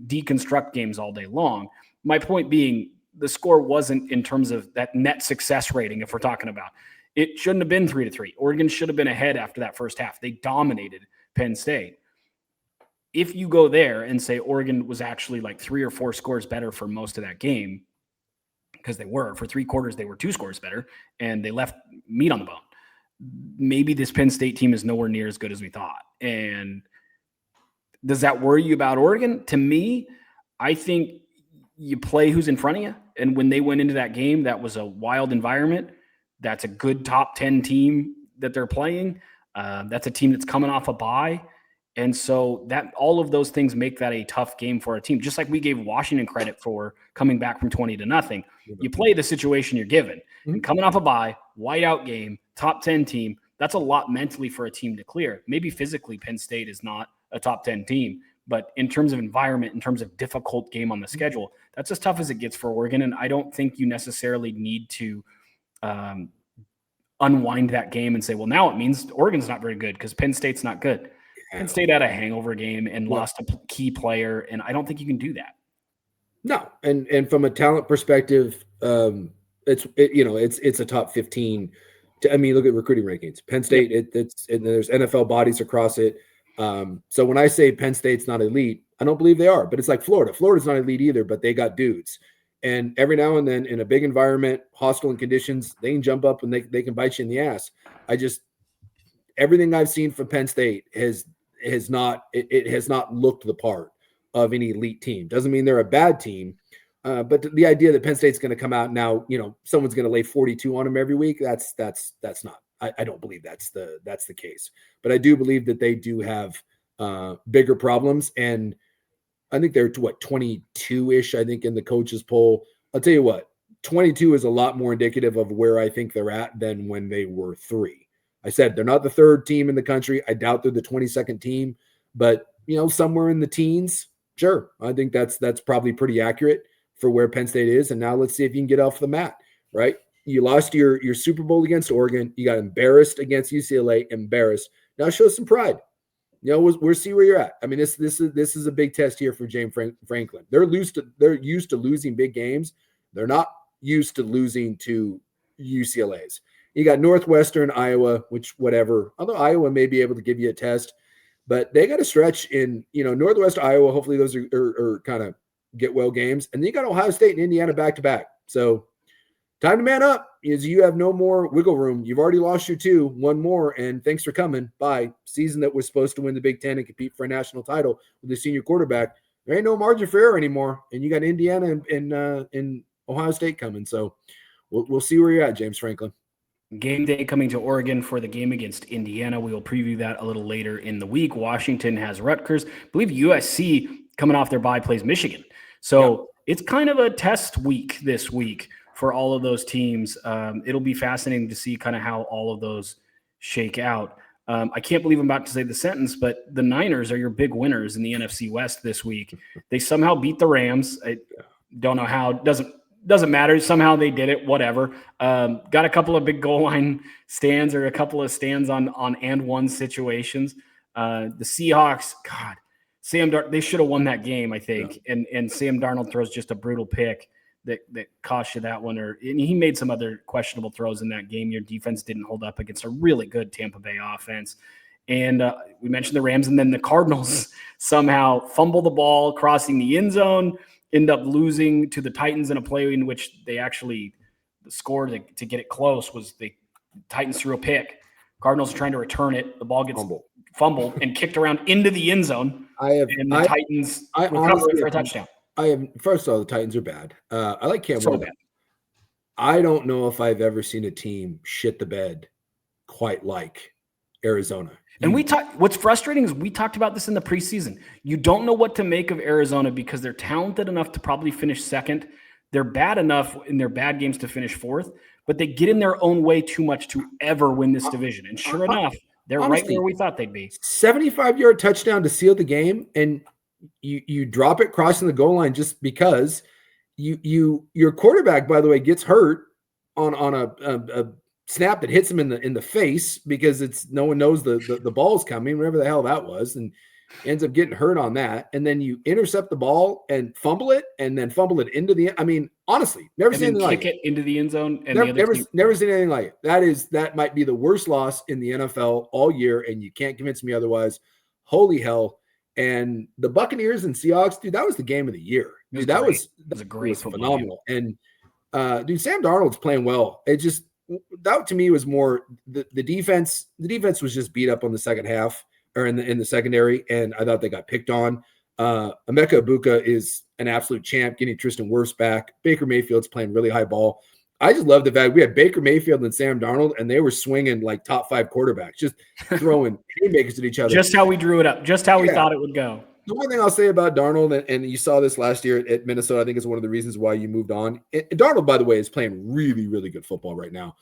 deconstruct games all day long. My point being, the score wasn't in terms of that net success rating. If we're talking about, it shouldn't have been 3-3. Oregon should have been ahead after that first half. They dominated Penn State. If you go there and say Oregon was actually like 3 or 4 scores better for most of that game, because they were, for 3 quarters, they were 2 scores better, and they left meat on the bone. Maybe this Penn State team is nowhere near as good as we thought. And does that worry you about Oregon? To me, I think you play who's in front of you. And when they went into that game, that was a wild environment. That's a good top 10 team that they're playing. That's a team that's coming off a bye. And so that all of those things make that a tough game for a team. Just like we gave Washington credit for coming back from 20-0. You play the situation you're given. And coming off a bye, whiteout game, top 10 team, that's a lot mentally for a team to clear. Maybe physically Penn State is not a top 10 team, but in terms of environment, in terms of difficult game on the schedule, that's as tough as it gets for Oregon. And I don't think you necessarily need to unwind that game and say, well, now it means Oregon's not very good because Penn State's not good. Penn State had a hangover game and lost a key player, and I don't think you can do that. No, and from a talent perspective, it's a top 15. I mean, look at recruiting rankings. Penn State, there's NFL bodies across it. So when I say Penn State's not elite, I don't believe they are. But it's like Florida. Florida's not elite either, but they got dudes. And every now and then, in a big environment, hostile conditions, they can jump up and they can bite you in the ass. Everything I've seen from Penn State has not looked the part of any elite team. Doesn't mean they're a bad team, but the idea that Penn State's going to come out now, someone's going to lay 42 on them every week. That's not. I don't believe that's the case. But I do believe that they do have bigger problems. And I think they're 22-ish, I think, in the coaches poll. I'll tell you what, 22 is a lot more indicative of where I think they're at than when they were 3. I said they're not the 3rd team in the country. I doubt they're the 22nd team, but somewhere in the teens, sure. I think that's probably pretty accurate for where Penn State is. And now let's see if you can get off the mat, right? You lost your Super Bowl against Oregon. You got embarrassed against UCLA, embarrassed. Now show some pride. We'll see where you're at. I mean, this is a big test here for James Franklin. They're used to losing big games. They're not used to losing to UCLA's. You got Northwestern, Iowa, which whatever. Although Iowa may be able to give you a test, but they got a stretch in Northwest Iowa. Hopefully those are kind of get well games, and then you got Ohio State and Indiana back to back. So time to man up. Is you have no more wiggle room. You've already lost your 2, one more, and thanks for coming. Bye. Season that was supposed to win the Big Ten and compete for a national title with the senior quarterback. There ain't no margin for error anymore, and you got Indiana and Ohio State coming. So we'll see where you're at, James Franklin. Game day coming to Oregon for the game against Indiana. We will preview that a little later in the week. Washington has Rutgers. I believe USC coming off their bye plays Michigan. So It's kind of a test week this week for all of those teams. It'll be fascinating to see kind of how all of those shake out. I can't believe I'm about to say the sentence, but the Niners are your big winners in the NFC West this week. They somehow beat the Rams. I don't know how. Doesn't matter. Somehow they did it. Whatever. Got a couple of big goal line stands or a couple of stands on and one situations. The Seahawks, God, they should have won that game, I think. Yeah. And Sam Darnold throws just a brutal pick that cost you that one. And he made some other questionable throws in that game. Your defense didn't hold up against a really good Tampa Bay offense. And we mentioned the Rams, and then the Cardinals somehow fumble the ball crossing the end zone, end up losing to the Titans in a play in which they actually scored to get it close. Was the Titans threw a pick. Cardinals are trying to return it. The ball gets fumbled and kicked around into the end zone. Titans recover it for a touchdown. First of all, the Titans are bad. I like Cam so Ward. Bad. I don't know if I've ever seen a team shit the bed quite like Arizona. And what's frustrating is we talked about this in the preseason. You don't know what to make of Arizona because they're talented enough to probably finish second. They're bad enough in their bad games to finish fourth, but they get in their own way too much to ever win this division. And sure enough, they're honestly, right where we thought they'd be. 75-yard touchdown to seal the game, and you drop it crossing the goal line just because your quarterback, by the way, gets hurt on a snap that hits him in the face because no one knows the ball's coming, whatever the hell that was, and ends up getting hurt on that. And then you intercept the ball and fumble it, and then fumble it into the. I mean, honestly, never seen anything like it. Kick it into the end zone. And never seen anything like it. That might be the worst loss in the NFL all year, and you can't convince me otherwise. Holy hell! And the Buccaneers and Seahawks, dude, that was the game of the year. Dude, that was a great, phenomenal. Game. And dude, Sam Darnold's playing well. It just. That to me was more the defense. The defense was just beat up on the second half or in the secondary, and I thought they got picked on. Emeka Egbuka is an absolute champ, getting Tristan Wirfs back. Baker Mayfield's playing really high ball. I just love the fact we had Baker Mayfield and Sam Darnold, and they were swinging like top 5 quarterbacks, just throwing haymakers at each other. Just how we drew it up, just how we thought it would go. The one thing I'll say about Darnold, and you saw this last year at Minnesota, I think is one of the reasons why you moved on. And Darnold, by the way, is playing really, really good football right now.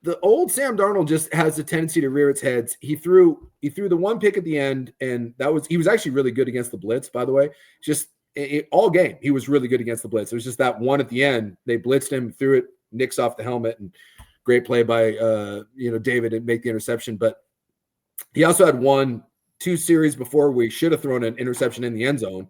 The old Sam Darnold just has a tendency to rear its heads. He threw the one pick at the end, and he was actually really good against the blitz, by the way. Just all game, he was really good against the blitz. It was just that one at the end. They blitzed him, threw it, nicks off the helmet, and great play by David and make the interception. But he also had 2 series before we should have thrown an interception in the end zone.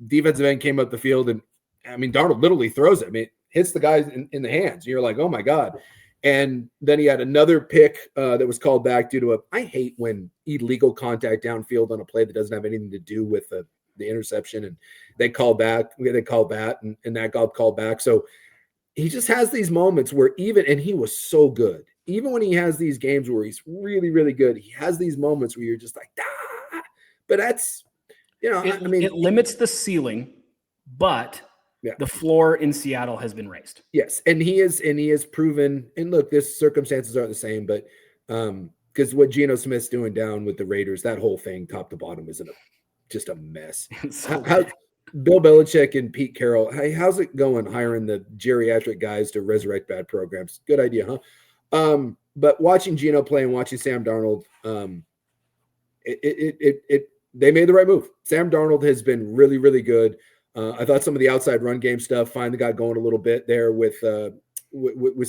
Defensive end came up the field, and I mean, Darnold literally throws it. I mean, it hits the guys in the hands. And you're like, oh my God. And then he had another pick that was called back due to I hate when illegal contact downfield on a play that doesn't have anything to do with the interception, and they call back. They call that, and that got called back. So he just has these moments where and he was so good. Even when he has these games where he's really, really good, he has these moments where you're just like, ah. But that's, it limits the ceiling, but the floor in Seattle has been raised. Yes, and he has proven. And look, this circumstances aren't the same, but because what Geno Smith's doing down with the Raiders, that whole thing, top to bottom, is just a mess. How Bill Belichick and Pete Carroll, hey, how's it going hiring the geriatric guys to resurrect bad programs? Good idea, huh? But watching Geno play and watching Sam Darnold, they made the right move. Sam Darnold has been really, really good. I thought some of the outside run game stuff finally got going a little bit there with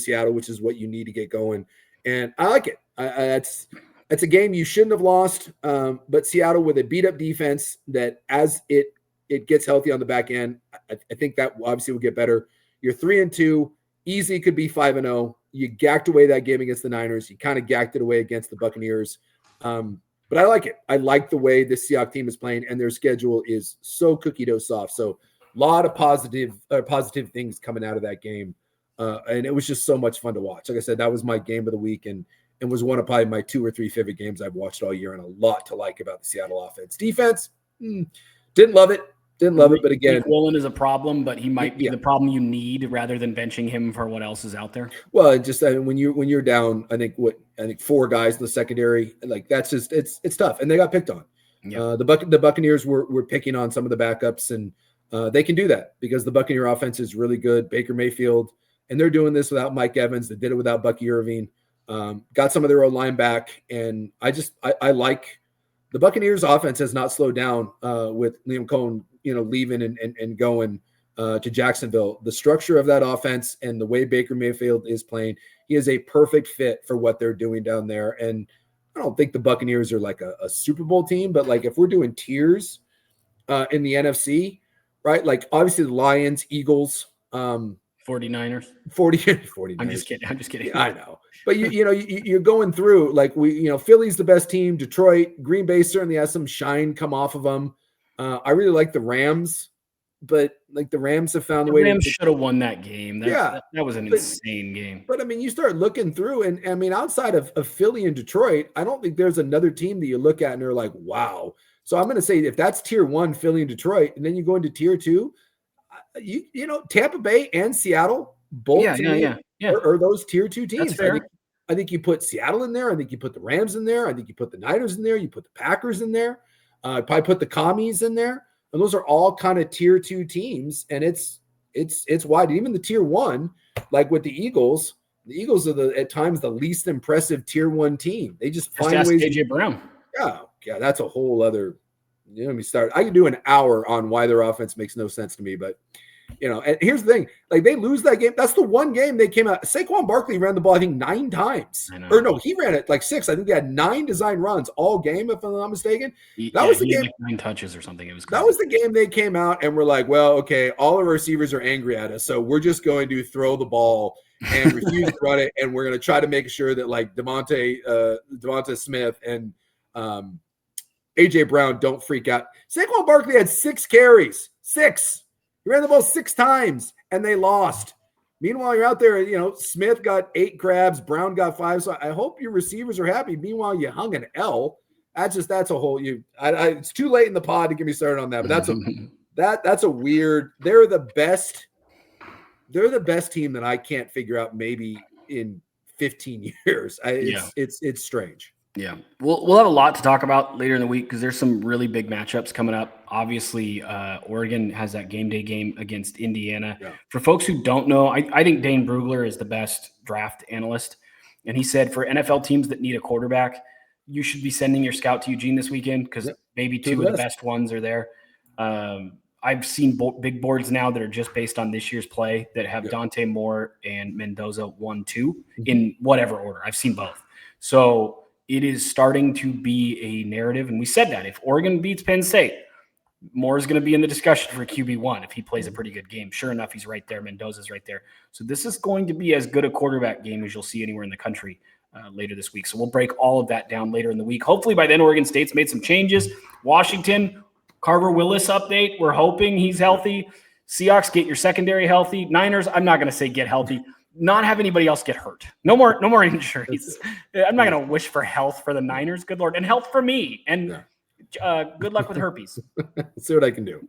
Seattle, which is what you need to get going. And I like it. That's a game you shouldn't have lost. But Seattle with a beat up defense that as it gets healthy on the back end, I think that obviously will get better. You're 3-2, easy could be 5-0. You gacked away that game against the Niners. You kind of gacked it away against the Buccaneers. But I like it. I like the way the Seahawks team is playing, and their schedule is so cookie dough soft. So a lot of positive things coming out of that game. And it was just so much fun to watch. Like I said, that was my game of the week and was one of probably my 2 or 3 favorite games I've watched all year, and a lot to like about the Seattle offense. Defense, didn't love it. But again, Woolen is a problem, but he might be the problem you need rather than benching him for what else is out there. Well, just when you're down, I think 4 guys in the secondary, like that's just it's tough, and they got picked on. Yeah. The Buccaneers were picking on some of the backups, and they can do that because the Buccaneer offense is really good. Baker Mayfield, and they're doing this without Mike Evans. They did it without Bucky Irving. Got some of their own line back, and I like the Buccaneers offense has not slowed down with Liam Cohen, leaving and going to Jacksonville. The structure of that offense and the way Baker Mayfield is playing, he is a perfect fit for what they're doing down there. And I don't think the Buccaneers are like a Super Bowl team, but like if we're doing tiers in the NFC, right? Like obviously the Lions, Eagles, 49ers. 49ers. I'm just kidding. Yeah, I know. But you're going through like Philly's the best team. Detroit, Green Bay certainly has some shine come off of them. I really like the Rams, but like the Rams have found a way. The Rams should have won that game. That was an insane game. But I mean, you start looking through, and I mean, outside of Philly and Detroit, I don't think there's another team that you look at and they're like, wow. So I'm going to say if that's tier 1, Philly and Detroit, and then you go into tier 2, Tampa Bay and Seattle both are those tier 2 teams. That's fair. I think you put Seattle in there. I think you put the Rams in there. I think you put the Niners in there. You put the Packers in there. Probably put the Commies in there. And those are all kind of tier 2 teams. And it's wide. Even the tier 1, like with the Eagles are at times the least impressive tier 1 team. They just find ways. AJ Brown. Yeah, that's a whole other. Let me start. I could do an hour on why their offense makes no sense to me, but and here's the thing: like they lose that game. That's the one game they came out. Saquon Barkley ran the ball, I think 9 times, or no, he ran it like 6. I think he had 9 design runs all game, if I'm not mistaken. That was the game. Like 9 touches or something. It was crazy. That was the game they came out and were like, well, okay, all of our receivers are angry at us, so we're just going to throw the ball and refuse to run it, and we're going to try to make sure that like Devonta Smith and AJ Brown don't freak out. Saquon Barkley had 6 carries. 6. He ran the ball 6 times, and they lost. Meanwhile, you're out there, Smith got 8 grabs, Brown got 5. So I hope your receivers are happy. Meanwhile, you hung an L. That's a whole it's too late in the pod to get me started on that. But that's a weird. They're the best team that I can't figure out maybe in 15 years. It's strange. Yeah, we'll have a lot to talk about later in the week because there's some really big matchups coming up. Obviously, Oregon has that game day game against Indiana. Yeah. For folks who don't know, I think Dane Brugler is the best draft analyst, and he said for NFL teams that need a quarterback, you should be sending your scout to Eugene this weekend because maybe 2 of the best ones are there. I've seen big boards now that are just based on this year's play that have Dante Moore and Mendoza 1-2 in whatever order. I've seen both. So it is starting to be a narrative. And we said that if Oregon beats Penn State, Moore is going to be in the discussion for QB1 if he plays a pretty good game. Sure enough, he's right there. Mendoza's right there. So this is going to be as good a quarterback game as you'll see anywhere in the country later this week. So we'll break all of that down later in the week. Hopefully by then Oregon State's made some changes. Washington, Carver Willis update. We're hoping he's healthy. Seahawks, get your secondary healthy. Niners, I'm not going to say get healthy. Not have anybody else get hurt. No more injuries. I'm not going to wish for health for the Niners. Good Lord. And health for me. And good luck with herpes. See what I can do.